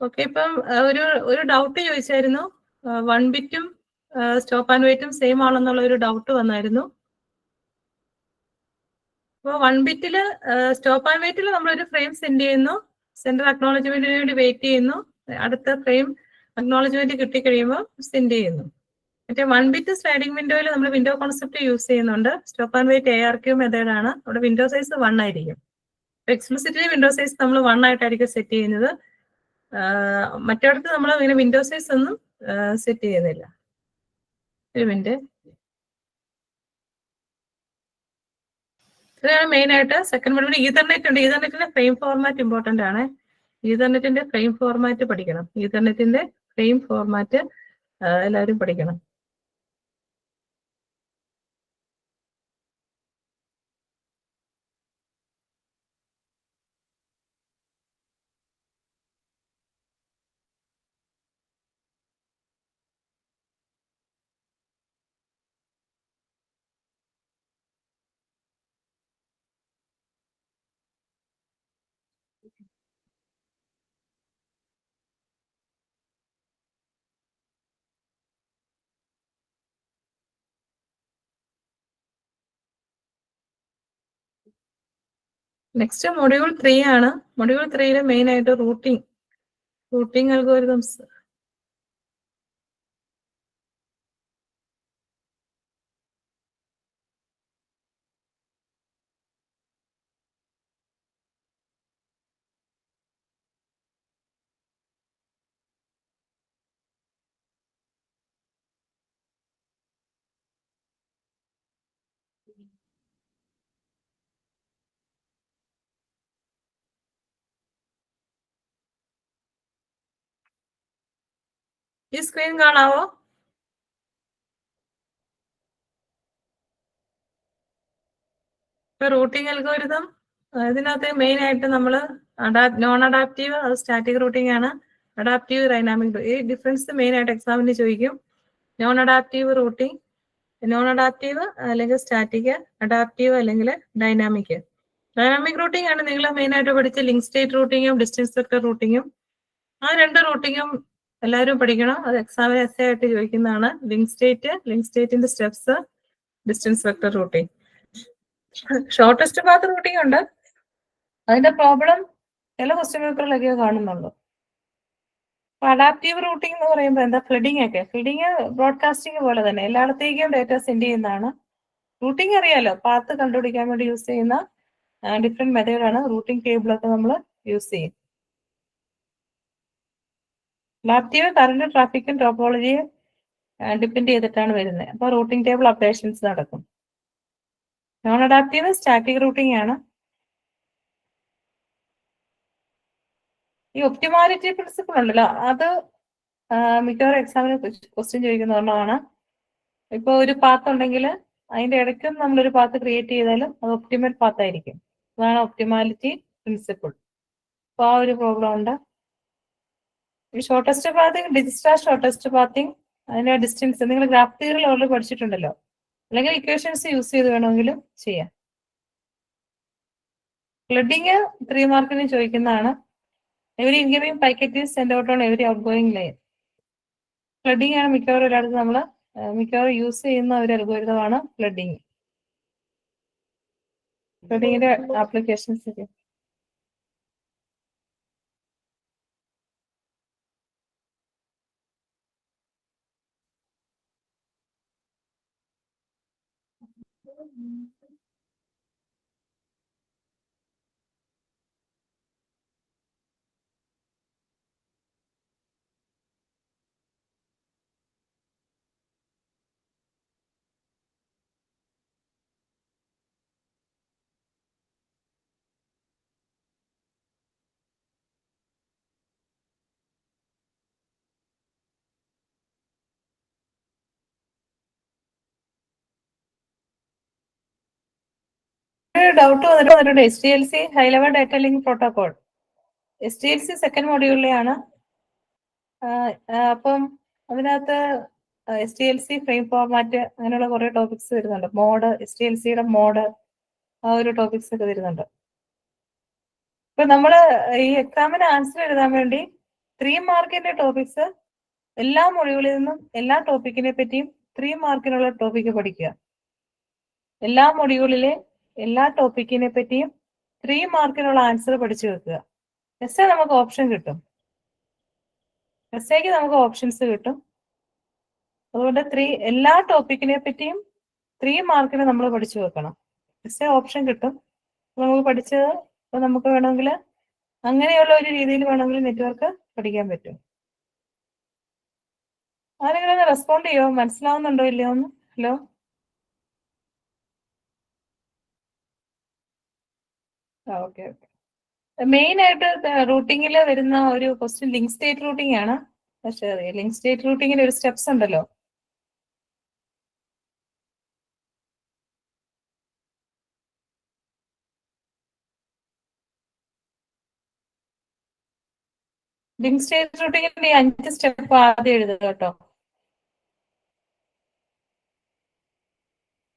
ഓക്കെ, ഇപ്പം ഒരു ഡൗട്ട് ചോദിച്ചായിരുന്നു. 1 ബിറ്റും സ്റ്റോപ്പ് ആൻഡ് വെയിറ്റും സെയിം ആണെന്നുള്ള ഒരു ഡൗട്ട് വന്നായിരുന്നു. അപ്പോൾ 1 ബിറ്റില് സ്റ്റോപ്പ് ആൻഡ് വെയിറ്റിൽ നമ്മളൊരു ഫ്രെയിം സെൻഡ് ചെയ്യുന്നു, സെൻഡർ അക്നോളജ്മെന്റിന് വേണ്ടി വെയിറ്റ് ചെയ്യുന്നു, അടുത്ത ഫ്രെയിം അക്നോളജ്മെന്റ് കിട്ടിക്കഴിയുമ്പോൾ സെൻഡ് ചെയ്യുന്നു. മറ്റേ 1 ബിറ്റ് സ്ലൈഡിംഗ് വിൻഡോയിൽ നമ്മൾ വിൻഡോ കോൺസെപ്റ്റ് യൂസ് ചെയ്യുന്നുണ്ട്. Stop and wait ARQ method ആണ്. അവിടെ വിൻഡോ സൈസ് 1 ആയിരിക്കും. എക്സ്പ്ലിസിറ്റ്ലി വിൻഡോ സൈസ് നമ്മൾ 1 ആയിട്ടായിരിക്കും സെറ്റ് ചെയ്യുന്നത്. മറ്റിടത്ത് നമ്മൾ ഇങ്ങനെ വിൻഡോ സൈസ് ഒന്നും സെറ്റ് ചെയ്യുന്നില്ല. ഒരു മിനിറ്റ്. ഇതാണ് മെയിൻ ആയിട്ട്. സെക്കൻഡ് മോഡ്യൂൾ ഈതർനെറ്റ് ഉണ്ട്. ഈതർനെറ്റിന്റെ ഫ്രെയിം ഫോർമാറ്റ് ഇമ്പോർട്ടന്റ് ആണ്. ഈതർനെറ്റിന്റെ ഫ്രെയിം ഫോർമാറ്റ് പഠിക്കണം. ഈതർനെറ്റിന്റെ ഫ്രെയിം ഫോർമാറ്റ് എല്ലാവരും പഠിക്കണം. നെക്സ്റ്റ് മൊഡ്യൂൾ 3 ആണ്. മൊഡ്യൂൾ 3 മെയിൻ ആയിട്ട് റൂട്ടിംഗ് അൽഗോരിതംസ്. ഈ സ്ക്രീൻ കാണാവോ? ഇപ്പൊ റൂട്ടിംഗ് അൽഗോരിതം ഇതിനകത്ത് മെയിൻ ആയിട്ട് നമ്മൾ നോൺ അഡാപ്റ്റീവ്, അത് സ്റ്റാറ്റിക് റൂട്ടിംഗ് ആണ്. Adaptive, dynamic. ഈ ഡിഫറൻസ് മെയിൻ ആയിട്ട് എക്സാമിന് ചോദിക്കും. Non adaptive routing, non adaptive അല്ലെങ്കിൽ സ്റ്റാറ്റിക്, അഡാപ്റ്റീവ് അല്ലെങ്കിൽ ഡൈനാമിക്. ഡൈനാമിക് റൂട്ടിംഗ് ആണ് നിങ്ങൾ മെയിൻ ആയിട്ട് പഠിച്ച ലിങ്ക് സ്റ്റേറ്റ് റൂട്ടിങ്ങും ഡിസ്റ്റൻസ് വെക്ടർ റൂട്ടിങ്ങും. ആ 2 റൂട്ടിങ്ങും എല്ലാവരും പഠിക്കണം. അത് എക്സാമിന് എസ് ആയിട്ട് ചോദിക്കുന്നതാണ്. ലിങ്ക് സ്റ്റേറ്റിന്റെ steps, distance vector routing. Shortest path routing ഉണ്ട്. അതിന്റെ പ്രോബ്ലം ചില ക്വസ്റ്റ്യൻ പേപ്പറിലൊക്കെ കാണുന്നുള്ളൂ. അഡാപ്റ്റീവ് റൂട്ടിംഗ് എന്ന് പറയുമ്പോൾ എന്താ? ഫ്ലഡിങ് ബ്രോഡ്കാസ്റ്റിംഗ് പോലെ തന്നെ എല്ലായിടത്തേക്കും ഡേറ്റ സെൻഡ് ചെയ്യുന്നതാണ്. റൂട്ടിംഗ് അറിയാലോ, പാത്ത് കണ്ടുപിടിക്കാൻ വേണ്ടി യൂസ് ചെയ്യുന്ന ഡിഫറെന്റ് മെത്തേഡാണ്. റൂട്ടിംഗ് ടേബിളൊക്കെ നമ്മൾ യൂസ് ചെയ്യും. അഡാപ്റ്റീവ് കറന്റ് ട്രാഫിക്കും ടോപ്പോളജിയും ഡിപ്പെൻഡ് ചെയ്തിട്ടാണ് വരുന്നത്. അപ്പോൾ റൂട്ടിംഗ് ടേബിൾ അപ്ഡേഷൻസ് നടക്കും. നോൺ അഡാപ്റ്റീവ് സ്റ്റാറ്റിക് റൂട്ടിംഗ് ആണ്. ഈ ഒപ്റ്റിമാലിറ്റി പ്രിൻസിപ്പിൾ ഉണ്ടല്ലോ, അത് മിക്കവാറും എക്സാമിന് ക്വസ്റ്റ്യൻ ചോദിക്കുന്ന ഒരെണ്ണമാണ്. ഇപ്പോൾ ഒരു പാത്ത് ഉണ്ടെങ്കിൽ അതിന്റെ ഇടയ്ക്കും നമ്മളൊരു പാത്ത് ക്രിയേറ്റ് ചെയ്താലും അത് ഒപ്റ്റിമൽ പാത്ത് ആയിരിക്കും. അതാണ് ഒപ്റ്റിമാലിറ്റി പ്രിൻസിപ്പിൾ. അപ്പോൾ ആ ഒരു പ്രോബ്ലം ഉണ്ട്. ഈ ഷോർട്ടസ്റ്റ് പാത്തിങ്, ഡിജിറ്റാൽ ഷോർട്ടസ്റ്റ് പാത്തിങ്, അതിന്റെ ഡിസ്റ്റൻസ് നിങ്ങൾ ഗ്രാഫ് തിയറിയിൽ ഓൾറെഡി പഠിച്ചിട്ടുണ്ടല്ലോ. അല്ലെങ്കിൽ ഇക്വേഷൻസ് യൂസ് ചെയ്ത് വേണമെങ്കിലും ചെയ്യാം. ഫ്ലഡിങ് 3 മാർക്കിന് ചോദിക്കുന്നതാണ്. Every incoming packet is send out on every outgoing line. Flooding ആണ് മിക്കവാറും എല്ലായിടത്തും നമ്മൾ മിക്കവാറും യൂസ് ചെയ്യുന്ന ഒരു അൽഗോരിതമാണ് ഫ്ലഡിങ്. ഫ്ലഡിങ്ങിന്റെ ആപ്ലിക്കേഷൻസ് ഒക്കെ ഡൗട്ട് വന്നിട്ടുണ്ട്. HDLC high level data link protocol. HDLC second മൊഡ്യൂളിലെയാണ്. അപ്പം അതിനകത്ത് HDLC ഫ്രെയിം ഫോർമാറ്റ് അങ്ങനെയുള്ള കുറെ ടോപ്പിക്സ് വരുന്നുണ്ട്. മോഡ്, HDLCയുടെ മോഡ്, ആ ഒരു ടോപ്പിക്സ് ഒക്കെ വരുന്നുണ്ട്. ഇപ്പൊ നമ്മള് ഈ എക്സാമിന് ആൻസർ എഴുതാൻ വേണ്ടി 3 മാർക്കിന്റെ ടോപ്പിക്സ് എല്ലാ മൊഡ്യൂളിൽ നിന്നും എല്ലാ ടോപ്പിക്കിനെ പറ്റിയും 3 മാർക്കിനുള്ള ടോപ്പിക്ക് പഠിക്കുക. എല്ലാ മൊഡ്യൂളിലെ എല്ലാ ടോപ്പിക്കിനെ പറ്റിയും 3 മാർക്കിനുള്ള ആൻസർ പഠിച്ചു വെക്കുക. എസ് എ നമുക്ക് ഓപ്ഷൻ കിട്ടും. എസ് എക്ക് നമുക്ക് ഓപ്ഷൻസ് കിട്ടും. അതുകൊണ്ട് എല്ലാ ടോപ്പിക്കിനെ പറ്റിയും 3 മാർക്കിന് നമ്മൾ പഠിച്ചു വെക്കണം. എസ് എ ഓപ്ഷൻ കിട്ടും. നമുക്ക് പഠിച്ചത് നമുക്ക് വേണമെങ്കിൽ അങ്ങനെയുള്ള ഒരു രീതിയിൽ വേണമെങ്കിൽ നെറ്റ്വർക്ക് പഠിക്കാൻ പറ്റും. ആരെങ്കിലും ഒന്ന് റെസ്പോണ്ട് ചെയ്യോ? മനസ്സിലാവുന്നുണ്ടോ ഇല്ലയോ ഒന്ന്? Hello, okay okay. മെയിൻ ആയിട്ട് റൂട്ടിങ്ങിൽ വരുന്ന ഒരു ക്വസ്റ്റ്യൻ ലിങ്ക് സ്റ്റേറ്റ് റൂട്ടിംഗ് ആണ്. പക്ഷേ ലിങ്ക് സ്റ്റേറ്റ് റൂട്ടിങ്ങിൽ ഒരു സ്റ്റെപ്സ് ഉണ്ടല്ലോ. ലിങ്ക് സ്റ്റേറ്റ് റൂട്ടിങ്ങിന്റെ 5 സ്റ്റെപ്പ് ആദ്യം എഴുതുക കേട്ടോ.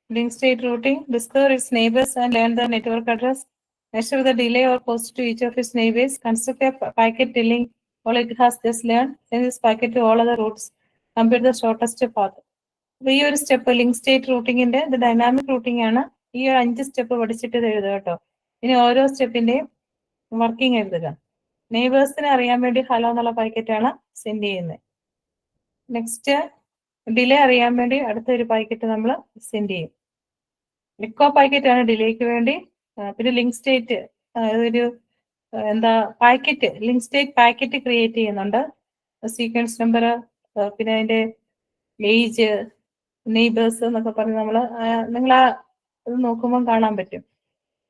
Link state routing, discover its neighbors and learn the network address. Measure the delay or cost to each of its neighbors. Construct a packet telling all it has just learned. Send this packet to all other routes. Compare the shortest path. ഈ ഒരു step link state റൂട്ടിങ്ങിന്റെ ഇത് dynamic routing ആണ്. ഈ 5 step പഠിച്ചിട്ട് എഴുതുക കേട്ടോ. ഇനി ഓരോ സ്റ്റെപ്പിന്റെയും വർക്കിംഗ് എഴുതുക. നെയ്ബേഴ്സിനെ അറിയാൻ വേണ്ടി ഹലോ എന്നുള്ള പാക്കറ്റ് ആണ് സെൻഡ് ചെയ്യുന്നത്. നെക്സ്റ്റ് ഡിലേ അറിയാൻ വേണ്ടി അടുത്തൊരു പാക്കറ്റ് നമ്മൾ സെൻഡ് ചെയ്യും. എക്കോ പാക്കറ്റ് ആണ് ഡിലേക്ക് വേണ്ടി. പിന്നെ ലിങ്ക് സ്റ്റേറ്റ് ഒരു packet link state packet create ചെയ്യുന്നുണ്ട്. സീക്വൻസ് നമ്പർ, പിന്നെ അതിന്റെ ഏജ്, നെയ്ബേഴ്സ് എന്നൊക്കെ പറഞ്ഞ് നിങ്ങൾ ഇത് നോക്കുമ്പോൾ കാണാൻ പറ്റും.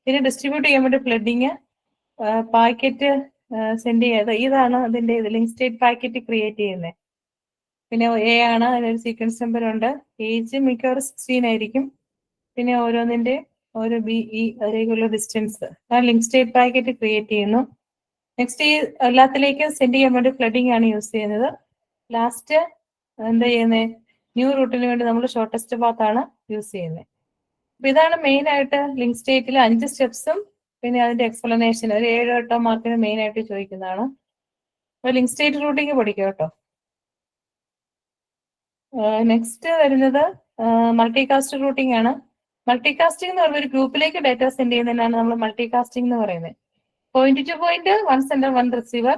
പിന്നെ ഡിസ്ട്രിബ്യൂട്ട് ചെയ്യാൻ വേണ്ടി ഫ്ലഡിങ് പാക്കറ്റ് സെൻഡ് ചെയ്യാതെ ഇതാണ് അതിന്റെ ലിങ്ക് സ്റ്റേറ്റ് പാക്കറ്റ് ക്രിയേറ്റ് ചെയ്യുന്നത്. പിന്നെ എ ആണ്, അതിനൊരു സീക്വൻസ് നമ്പർ ഉണ്ട്. ഏജ് മിക്കവാറും 16 ആയിരിക്കും. പിന്നെ ഓരോന്നിന്റെ ഓരോ BE അതിലേക്കുള്ള ഡിസ്റ്റൻസ് ആ ലിങ്ക് സ്റ്റേറ്റ് പാക്കറ്റ് ക്രിയേറ്റ് ചെയ്യുന്നു. നെക്സ്റ്റ് ഈ എല്ലാത്തിലേക്കും സെൻഡ് ചെയ്യാൻ വേണ്ടി ഫ്ലഡിങ് ആണ് യൂസ് ചെയ്യുന്നത്. ലാസ്റ്റ് എന്താ ചെയ്യുന്നത്? ന്യൂ റൂട്ടിന് വേണ്ടി നമ്മൾ ഷോർട്ടസ്റ്റ് പാത്ത് ആണ് യൂസ് ചെയ്യുന്നത്. അപ്പൊ ഇതാണ് മെയിൻ ആയിട്ട് ലിങ്ക് സ്റ്റേറ്റിൽ 5 സ്റ്റെപ്സും പിന്നെ അതിന്റെ എക്സ്പ്ലനേഷൻ ഒരു 7-8 മാർക്കിന് മെയിൻ ആയിട്ട് ചോദിക്കുന്നതാണ്. അപ്പൊ ലിങ്ക് സ്റ്റേറ്റ് റൂട്ടിങ് പഠിക്കുക കേട്ടോ. നെക്സ്റ്റ് വരുന്നത് മൾട്ടികാസ്റ്റ് റൂട്ടിംഗ് ആണ്. മൾട്ടികാസ്റ്റിംഗ് എന്ന് പറയുന്ന ഒരു ഗ്രൂപ്പിലേക്ക് ഡാറ്റ സെൻഡ് ചെയ്യുന്നതിനാണ് നമ്മൾ മൾട്ടികാസ്റ്റിംഗ് എന്ന് പറയുന്നത്. Point to point, 1 sender 1 receiver.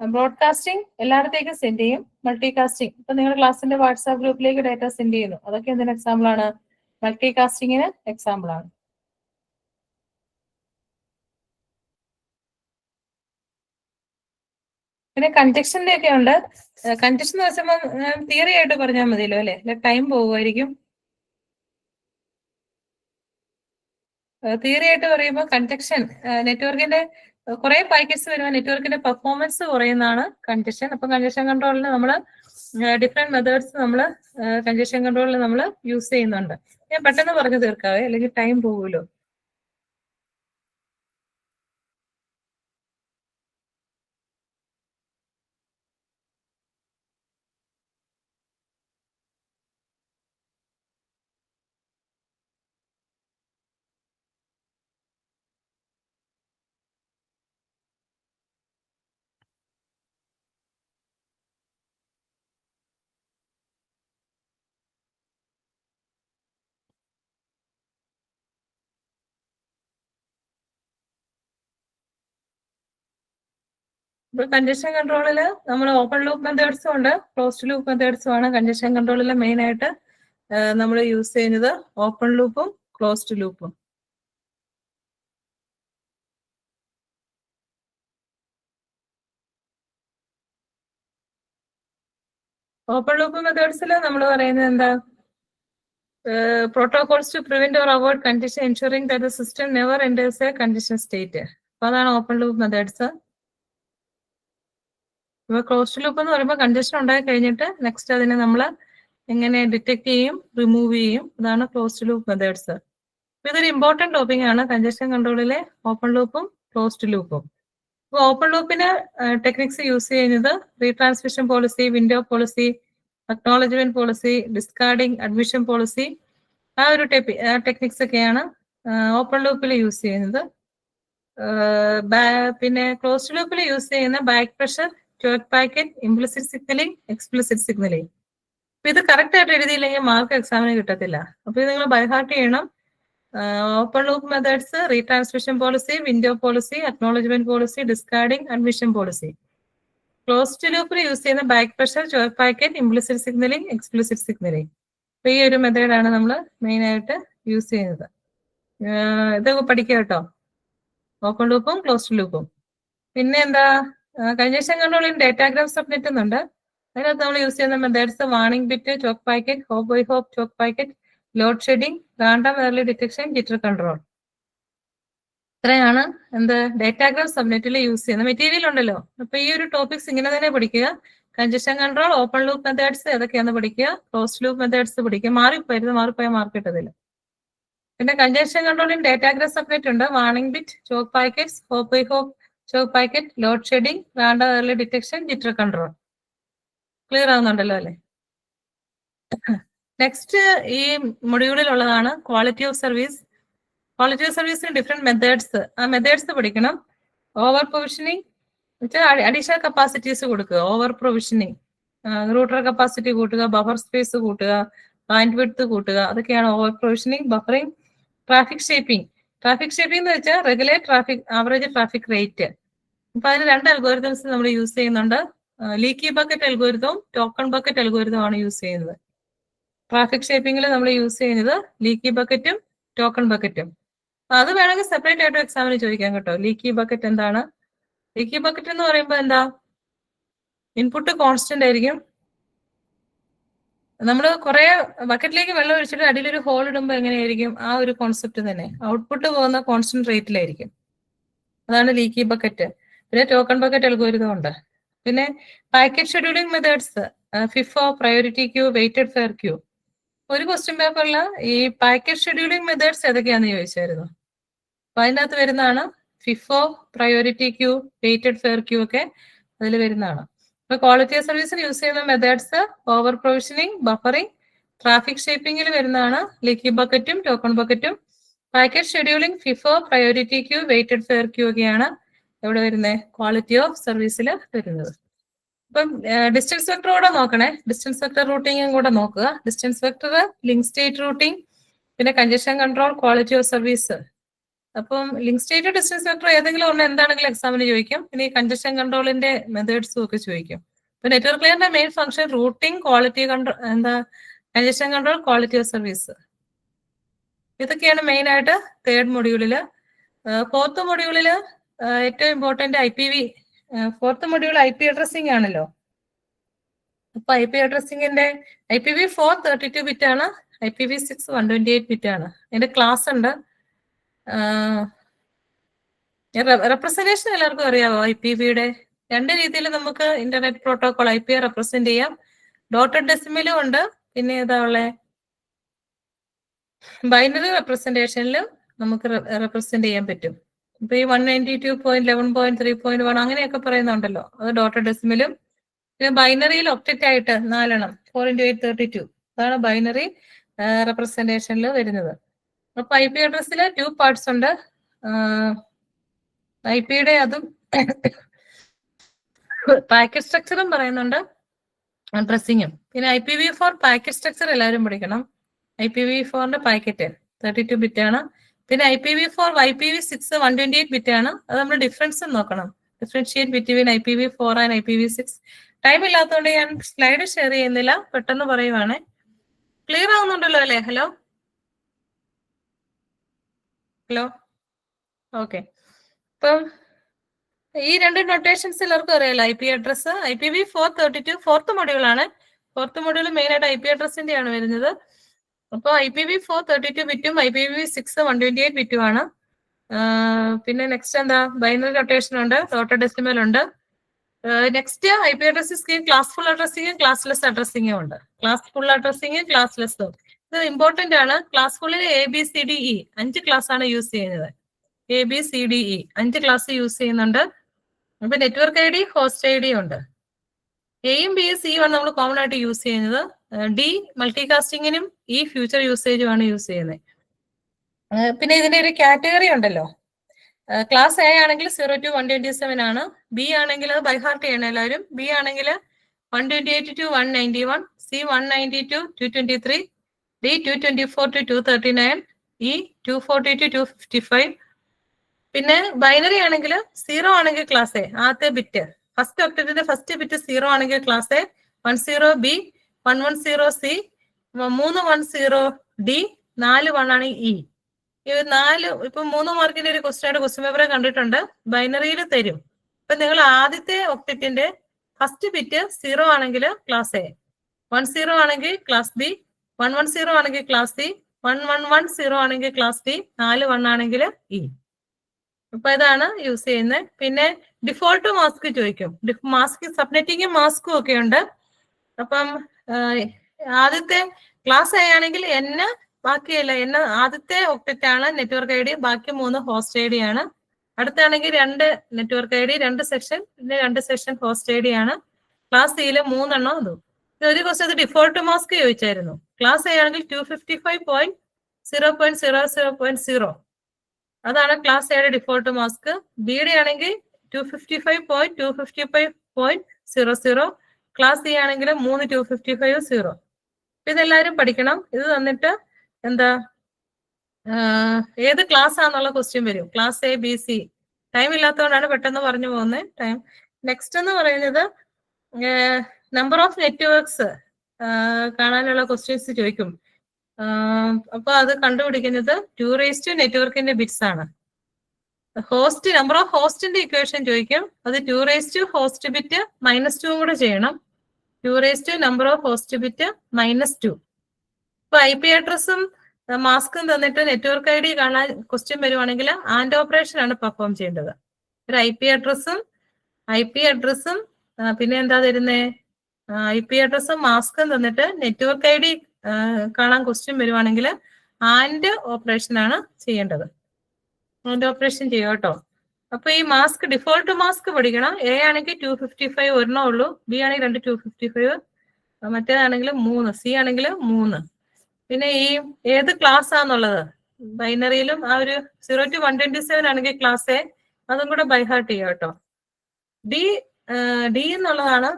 Broadcasting എല്ലായിടത്തേക്കും സെൻഡ് ചെയ്യും. മൾട്ടികാസ്റ്റിംഗ് ഇപ്പൊ നിങ്ങളുടെ ക്ലാസ്സിന്റെ വാട്സാപ്പ് ഗ്രൂപ്പിലേക്ക് ഡാറ്റ സെൻഡ് ചെയ്യുന്നു. അതൊക്കെ എന്തിന് എക്സാമ്പിൾ ആണ്? മൾട്ടികാസ്റ്റിംഗിന് എക്സാമ്പിൾ ആണ്. പിന്നെ കൺജക്ഷന്റെ ഒക്കെ ഉണ്ട്. കൺജക്ഷൻ എന്ന് വെച്ചാൽ തിയറി ആയിട്ട് പറഞ്ഞാൽ മതിയല്ലോ അല്ലെ, ടൈം പോകുമായിരിക്കും. തിയറി ആയിട്ട് പറയുമ്പോൾ കൺജക്ഷൻ നെറ്റ്വർക്കിന്റെ കുറെ പാക്കറ്റ്സ് വരുമ്പോൾ നെറ്റ്വർക്കിന്റെ പെർഫോമൻസ് കുറയുന്നതാണ് കൺജക്ഷൻ. അപ്പൊ കൺജക്ഷൻ കൺട്രോളിന് നമ്മൾ ഡിഫറെന്റ് മെത്തേഡ്സ് നമ്മൾ കൺജക്ഷൻ കൺട്രോളിൽ നമ്മൾ യൂസ് ചെയ്യുന്നുണ്ട്. ഞാൻ പെട്ടെന്ന് പറഞ്ഞു തീർക്കാവേ, അല്ലെങ്കിൽ ടൈം പോകുമല്ലോ. ഇപ്പൊ കൺജക്ഷൻ കൺട്രോളില് നമ്മൾ ഓപ്പൺ ലൂപ്പ് മെത്തേഡ്സും ഉണ്ട്, ക്ലോസ്ഡ് ലൂപ്പ് മെത്തേഡ്സും ആണ് കൺജക്ഷൻ കൺട്രോളിൽ മെയിൻ ആയിട്ട് നമ്മൾ യൂസ് ചെയ്യുന്നത്. ഓപ്പൺ ലൂപ്പും ക്ലോസ്ഡ് ലൂപ്പും. ഓപ്പൺ ലൂപ്പ് മെത്തേഡ്സിൽ നമ്മൾ പറയുന്നത് എന്താ? Protocols to prevent or avoid congestion ensuring that the system never enters a congestion state. അപ്പൊ അതാണ് ഓപ്പൺ ലൂപ്പ് മെത്തേഡ്സ്. ഇപ്പൊ ക്ലോസ്ഡ് ലൂപ്പ് എന്ന് പറയുമ്പോൾ കൺജക്ഷൻ ഉണ്ടായി കഴിഞ്ഞിട്ട് നെക്സ്റ്റ് അതിനെ നമ്മൾ എങ്ങനെ ഡിറ്റക്ട് ചെയ്യും, റിമൂവ് ചെയ്യും. അതാണ് ക്ലോസ്ഡ് ലൂപ്പ് മെത്തേഡ്സ്. ഇതൊരു ഇമ്പോർട്ടന്റ് ടോപ്പിക് ആണ് കൺജക്ഷൻ കൺട്രോളിലെ ഓപ്പൺ ലൂപ്പും ക്ലോസ്ഡ് ലൂപ്പും. അപ്പൊ ഓപ്പൺ ലൂപ്പിന് ടെക്നിക്സ് യൂസ് ചെയ്യുന്നത് retransmission policy, window policy, acknowledgement policy, discarding, admission policy, ആ ഒരു ടെക്നിക്സ് ഒക്കെയാണ് ഓപ്പൺ ലൂപ്പിൽ യൂസ് ചെയ്യുന്നത്. പിന്നെ ക്ലോസ്ഡ് ലൂപ്പിൽ യൂസ് ചെയ്യുന്ന back pressure, choke packet, implicit signalling, explicit signalling. അപ്പൊ ഇത് കറക്റ്റ് ആയിട്ട് എഴുതിയില്ലെങ്കിൽ മാർക്ക് എക്സാമിന് കിട്ടത്തില്ല. അപ്പൊ ഇത് നിങ്ങൾ ബൈഹാർട്ട് ചെയ്യണം. Open loop methods, retransmission policy, window policy, acknowledgement policy, discarding, admission policy. Closed ലൂപ്പിൽ യൂസ് ചെയ്യുന്ന back pressure, choke packet, implicit signalling, explicit signalling. അപ്പൊ ഈ ഒരു മെത്തേഡാണ് നമ്മൾ മെയിൻ ആയിട്ട് യൂസ് ചെയ്യുന്നത്. ഇതൊക്കെ പഠിക്കുക കേട്ടോ, ഓപ്പൺ ലൂപ്പും ക്ലോസ്ഡ് ലൂപ്പും. പിന്നെ എന്താ, കൺജഷൻ കൺട്രോളിംഗ് ഡേറ്റാഗ്രാം സബ്നെറ്റ് എന്നുണ്ട്. അതിനകത്ത് നമ്മൾ യൂസ് ചെയ്യുന്ന methods warning bit, choke packet, hop by hop choke packet, load shedding, random early detection, jitter control. ഇത്രയാണ് എന്ത് ഡേറ്റാഗ്രാം സബ്നെറ്റിൽ യൂസ് ചെയ്യുന്ന മെറ്റീരിയൽ ഉണ്ടല്ലോ. അപ്പൊ ഈ ഒരു ടോപ്പിക്സ് ഇങ്ങനെ തന്നെ പഠിക്കുക. Congestion control, open loop methods ഏതൊക്കെയാണെന്ന് പഠിക്കുക, ക്ലോസ്ഡ് ലൂപ്പ് മെത്തേഡ്സ് പഠിക്കുക. മാറിപ്പോയാൽ മാർക്ക് കിട്ടത്തില്ല. പിന്നെ കൺജഷൻ കൺട്രോളിംഗ് ഡേറ്റാഗ്രാം സബ്നെറ്റ് ഉണ്ട്. Warning bit, choke packets, hop by hop choke packet, load shedding, random early detection, jitter control. Clear ആവുന്നുണ്ടല്ലോ അല്ലെ? നെക്സ്റ്റ് ഈ മൊഡ്യൂളിലുള്ളതാണ് quality of service. Quality of സർവീസിന് different methods, ആ മെത്തേഡ്സ് പഠിക്കണം. ഓവർ പ്രൊവിഷനിങ് വെച്ചാൽ additional capacities കൊടുക്കുക. ഓവർ പ്രൊവിഷനിങ്, റൂട്ടർ കപ്പാസിറ്റി കൂട്ടുക, ബഫർ സ്പേസ് കൂട്ടുക, ബാൻഡ് വിഡ്ത്ത് കൂട്ടുക, അതൊക്കെയാണ് over provisioning. Buffering, traffic shaping. Traffic shaping എന്ന് വെച്ചാൽ regulate traffic average traffic rate. അപ്പൊ അതിന് രണ്ട് അൽഗോരിതംസ് നമ്മൾ യൂസ് ചെയ്യുന്നുണ്ട്. ലീക്കി ബക്കറ്റ് അൽഗോരിതവും ടോക്കൺ ബക്കറ്റ് അൽഗോരിതവും ആണ് യൂസ് ചെയ്യുന്നത്. ട്രാഫിക് ഷേപ്പിംഗിൽ നമ്മൾ യൂസ് ചെയ്യുന്നത് ലീക്കി ബക്കറ്റും ടോക്കൺ ബക്കറ്റും. അത് വേണമെങ്കിൽ സെപ്പറേറ്റ് ആയിട്ട് എക്സാമിന് ചോദിക്കാം കേട്ടോ. ലീക്കി ബക്കറ്റ് എന്താണ്? ലീക്കി ബക്കറ്റ് എന്ന് പറയുമ്പോൾ എന്താ, ഇൻപുട്ട് കോൺസ്റ്റന്റ് ആയിരിക്കും. നമ്മൾ കുറെ ബക്കറ്റിലേക്ക് വെള്ളം ഒഴിച്ചിട്ട് അടിയിലൊരു ഹോൾ ഇടുമ്പോൾ എങ്ങനെയായിരിക്കും, ആ ഒരു കോൺസെപ്റ്റ് തന്നെ. ഔട്ട്പുട്ട് പോകുന്ന കോൺസ്റ്റന്റ് റേറ്റിലായിരിക്കും. അതാണ് ലീക്കി ബക്കറ്റ്. പിന്നെ ടോക്കൺ ബക്കറ്റ് അൽഗോരിതം ഉണ്ട്. പിന്നെ packet scheduling methods, FIFO, priority queue, weighted fair queue. ഒരു ക്വസ്റ്റ്യൻ പേപ്പറിൽ ഈ പാക്കറ്റ് ഷെഡ്യൂളിംഗ് മെത്തേഡ്സ് ഏതൊക്കെയാണെന്ന് ചോദിച്ചായിരുന്നു. അപ്പൊ അതിനകത്ത് വരുന്നതാണ് FIFO, priority queue, weighted fair queue ഒക്കെ അതിൽ വരുന്നതാണ്. അപ്പൊ ക്വാളിറ്റി ഓഫ് സർവീസിന് യൂസ് ചെയ്യുന്ന methods over provisioning, buffering, traffic ഷേപ്പിംഗിൽ വരുന്നതാണ് ലീക്കി ബക്കറ്റും ടോക്കൺ ബക്കറ്റും. Packet scheduling, FIFO, priority queue, weighted fair queue ഒക്കെയാണ് എവിടെ വരുന്നത്, ക്വാളിറ്റി ഓഫ് സർവീസിൽ വരുന്നത്. ഇപ്പം ഡിസ്റ്റൻസ് വെക്ടർ കൂടെ നോക്കണേ. ഡിസ്റ്റൻസ് വെക്ടർ റൂട്ടിങ്ങും കൂടെ നോക്കുക. Distance vector, link state routing, പിന്നെ congestion control, quality of service. അപ്പം ലിങ്ക് സ്റ്റേറ്റ്, ഡിസ്റ്റൻസ് വെക്ടർ ഏതെങ്കിലും ഒന്ന് എന്താണെങ്കിലും എക്സാമിന് ചോദിക്കും. പിന്നെ ഈ കൺജഷൻ കൺട്രോളിന്റെ മെത്തേഡ്സും ഒക്കെ ചോദിക്കും. ഇപ്പൊ നെറ്റ്വർക്ക് ലെയറിന്റെ main function routing, quality control, എന്താ congestion control, quality of service. ഇതൊക്കെയാണ് മെയിൻ ആയിട്ട് തേർഡ് മൊഡ്യൂളില്. ഫോർത്ത് മൊഡ്യൂളില് ഏറ്റവും important IPv, fourth module IP addressing ആണല്ലോ. അപ്പൊ IP അഡ്രസ്സിംഗിന്റെ IPv4 32 ബിറ്റ് ആണ്, IPv6 128 ബിറ്റ് ആണ്. അതിന്റെ ക്ലാസ് ഉണ്ട്. റെപ്രസെന്റേഷൻ എല്ലാവർക്കും അറിയാവോ? IPv-യുടെ രണ്ട് രീതിയിൽ നമുക്ക് ഇന്റർനെറ്റ് പ്രോട്ടോകോൾ IP റെപ്രസെന്റ് ചെയ്യാം. ഡോട്ടഡ് ഡെസിമലും ഉണ്ട്, പിന്നെ ഏതാ ഉള്ളേ, ബൈനറി റെപ്രസെന്റേഷനിലും നമുക്ക് റെപ്രസെന്റ് ചെയ്യാൻ പറ്റും. ഇപ്പൊ ഈ 192.11.3.1 അങ്ങനെയൊക്കെ പറയുന്നുണ്ടല്ലോ, അത് ഡോട്ടഡ് ഡെസിമലും. പിന്നെ ബൈനറിയിൽ ഒക്ടറ്റ് ആയിട്ട് 4 എണ്ണം, 4 × 8 32, അതാണ് ബൈനറി റെപ്രസെന്റേഷനിൽ വരുന്നത്. അപ്പൊ IP അഡ്രസ്സിൽ 2 പാർട്സ് ഉണ്ട്. IP-യുടെ അതും പാക്കറ്റ് സ്ട്രക്ചറും പറയുന്നുണ്ട്, അഡ്രസ്സിങ്ങും. പിന്നെ IPv4 പാക്കറ്റ് സ്ട്രക്ചർ എല്ലാവരും പഠിക്കണം. IPv4ന്റെ പാക്കറ്റ് 32 ബിറ്റ് ആണ്. പിന്നെ IPv4 IPv6 128 ബിറ്റ് ആണ്. അത് നമ്മൾ ഡിഫറൻസ് നോക്കണം, differentiate between IPv4 and IPv6. Time ഇല്ലാത്തതുകൊണ്ട് ഞാൻ സ്ലൈഡ് ഷെയർ ചെയ്യുന്നില്ല, പെട്ടെന്ന് പറയുവാണ്. ക്ലിയർ ആവുന്നുണ്ടല്ലോ അല്ലേ? Hello hello okay. ഇപ്പം ഈ രണ്ട് നൊട്ടേഷൻസ് എല്ലാവർക്കും അറിയാലോ. IP address IPv4 32 fourth module ആണ്. ഫോർത്ത് മൊഡ്യൂൾ മെയിൻ ആയിട്ട് IP അഡ്രസ്സിന്റെ ആണ് വരുന്നത്. അപ്പൊ IPv4 32 ബിറ്റും IPv6 128 ബിറ്റും ആണ്. പിന്നെ നെക്സ്റ്റ് എന്താ, ബൈനറി നൊട്ടേഷൻ ഉണ്ട്, ഡോട്ടഡ് ഡെസിമൽ ഉണ്ട്. Next IP address scheme class full അഡ്രസ്സിങ്ങും ക്ലാസ്ലെസ് അഡ്രസ്സിങ്ങും ഉണ്ട്. ക്ലാസ് ഫുൾ അഡ്രസ്സിങ്ങും ക്ലാസ്ലെസ്സും ഇത് ഇമ്പോർട്ടന്റ് ആണ്. ക്ലാസ് ഫുള്ളിൽ ABCDE 5 ക്ലാസ് ആണ് യൂസ് ചെയ്യുന്നത്. ABCDE 5 ക്ലാസ് യൂസ് ചെയ്യുന്നുണ്ട്. അപ്പൊ നെറ്റ്വർക്ക് ID, ഹോസ്റ്റ് ID ഉണ്ട്. എയും ബിയും സിയും ആണ് നമ്മൾ കോമൺ ആയിട്ട് യൂസ് ചെയ്യുന്നത്. D മൾട്ടികാസ്റ്റിങ്ങിനും ഈ ഫ്യൂച്ചർ യൂസേജും ആണ് യൂസ് ചെയ്യുന്നത്. പിന്നെ ഇതിന്റെ ഒരു കാറ്റഗറി ഉണ്ടല്ലോ, ക്ലാസ് എ ആണെങ്കിൽ 0 to 127 ആണ്. ബി ആണെങ്കിൽ അത് ബൈഹാർട്ട് ചെയ്യണം എല്ലാവരും. ബി ആണെങ്കിൽ 128 to 191, C 190 to 223, D 224 to 239, E 240 to 255. പിന്നെ ബൈനറി ആണെങ്കിൽ 0 ആണെങ്കിൽ ക്ലാസ് എ ആദ്യത്തെ ബിറ്റ്, ഫസ്റ്റ് ഒക്ടറ്റിന്റെ ഫസ്റ്റ് ബിറ്റ് 0 ആണെങ്കിൽ class A, 10 B, 110 C, 310 D, 41 ആണ് ഇ. ഈ 4 ഇപ്പൊ 3 മാർക്കിന്റെ ഒരു ക്വസ്റ്റ്യൻ പേപ്പറെ കണ്ടിട്ടുണ്ട്, ബൈനറിയിൽ തരും. ഇപ്പൊ നിങ്ങൾ ആദ്യത്തെ ഒക്ടറ്റിന്റെ ഫസ്റ്റ് ബിറ്റ് 0 ആണെങ്കിൽ ക്ലാസ് എ, 10 ആണെങ്കിൽ ക്ലാസ് ബി, 110 ആണെങ്കിൽ ക്ലാസ് സി, 1110 ആണെങ്കിൽ ക്ലാസ് ഡി, 41 ആണെങ്കിൽ ഇ. അപ്പൊ ഇതാണ് യൂസ് ചെയ്യുന്നത്. പിന്നെ ഡിഫോൾട്ട് മാസ്ക് ചോദിക്കും. മാസ്ക് സബ്നെറ്റിങ്ങും മാസ്കും ഒക്കെ ഉണ്ട്. അപ്പം ആദ്യത്തെ ക്ലാസ് എ ആണെങ്കിൽ എന്നെ ബാക്കിയല്ല, എന്നെ ആദ്യത്തെ ഒക്ടറ്റ് ആണ് നെറ്റ്വർക്ക് ഐ ഡി, ബാക്കി 3 ഹോസ്റ്റ് ഐ ഡി ആണ്. അടുത്താണെങ്കിൽ 2 നെറ്റ്വർക്ക് ഐ ഡി, 2 സെക്ഷൻ, പിന്നെ 2 സെക്ഷൻ ഹോസ്റ്റ് ഐ ഡി ആണ്. ക്ലാസ് സിയിൽ 3 എണ്ണം അതും. ഒരു ക്വസ്റ്റ്യൻ ഡിഫോൾട്ട് മാസ്ക് ചോദിച്ചായിരുന്നു. ക്ലാസ് എ ആണെങ്കിൽ 255.0.00.0 അതാണ് ക്ലാസ് എയുടെ ഡിഫോൾട്ട് മാസ്ക്. ബിയുടെ ആണെങ്കിൽ 255.255.00, ക്ലാസ് സി ആണെങ്കിൽ 3 255.0. ഇതെല്ലാവരും പഠിക്കണം. ഇത് തന്നിട്ട് എന്താ ഏത് ക്ലാസ് ആണെന്നുള്ള ക്വസ്റ്റ്യൻ വരും. Class A B C. Time ഇല്ലാത്തതുകൊണ്ടാണ് പെട്ടെന്ന് പറഞ്ഞു പോകുന്നത്. ടൈം നെക്സ്റ്റ് എന്ന് പറയുന്നത് നമ്പർ ഓഫ് നെറ്റ്വർക്ക്സ് കാണാനുള്ള ക്വസ്റ്റ്യൻസ് ചോദിക്കും. അപ്പൊ അത് കണ്ടുപിടിക്കുന്നത് 2 നെറ്റ്വർക്കിന്റെ ബിറ്റ്സ് ആണ്. ഹോസ്റ്റ് നമ്പർ ഓഫ് ഹോസ്റ്റിന്റെ ഇക്വേഷൻ ചോദിക്കും. അത് 2 ഹോസ്റ്റ് ബിറ്റ് -2 കൂടെ ചെയ്യണം. 2 നമ്പർ ഓഫ് ഹോസ്റ്റ് ബിറ്റ് -2. ഇപ്പൊ ഐ പി അഡ്രസ്സും മാസ്കും തന്നിട്ട് നെറ്റ്വർക്ക് ഐ ഡി കാണാൻ ക്വസ്റ്റ്യൻ വരുവാണെങ്കിൽ ആൻഡ് ഓപ്പറേഷൻ ആണ് പെർഫോം ചെയ്യേണ്ടത്. ഒരു ഐ പി അഡ്രസ്സും പിന്നെ എന്താ തരുന്നേ, ഐ പി അഡ്രസ്സും മാസ്കും തന്നിട്ട് നെറ്റ്വർക്ക് ഐ ഡി കാണാൻ ക്വസ്റ്റ്യൻ വരുവാണെങ്കിൽ ആൻഡ് ഓപ്പറേഷൻ ആണ് ചെയ്യേണ്ടത്. ആൻഡ് ഓപ്പറേഷൻ ചെയ്യും കേട്ടോ. അപ്പൊ ഈ മാസ്ക് ഡിഫോൾട്ട് മാസ്ക് പഠിക്കണം. എ ആണെങ്കിൽ 255 ഒരെണ്ണേ ഉള്ളൂ, ബി ആണെങ്കിൽ 2 255, മറ്റേതാണെങ്കിൽ 3, സി ആണെങ്കിൽ 3. പിന്നെ ഈ ഏത് ക്ലാസ് ആന്നുള്ളത് ബൈനറിയിലും ആ ഒരു 0 to 127 ആണെങ്കിൽ ക്ലാസ് എ, അതും കൂടെ ബൈഹാർട്ട് ചെയ്യുക കേട്ടോ. ഡി എന്നുള്ളതാണ്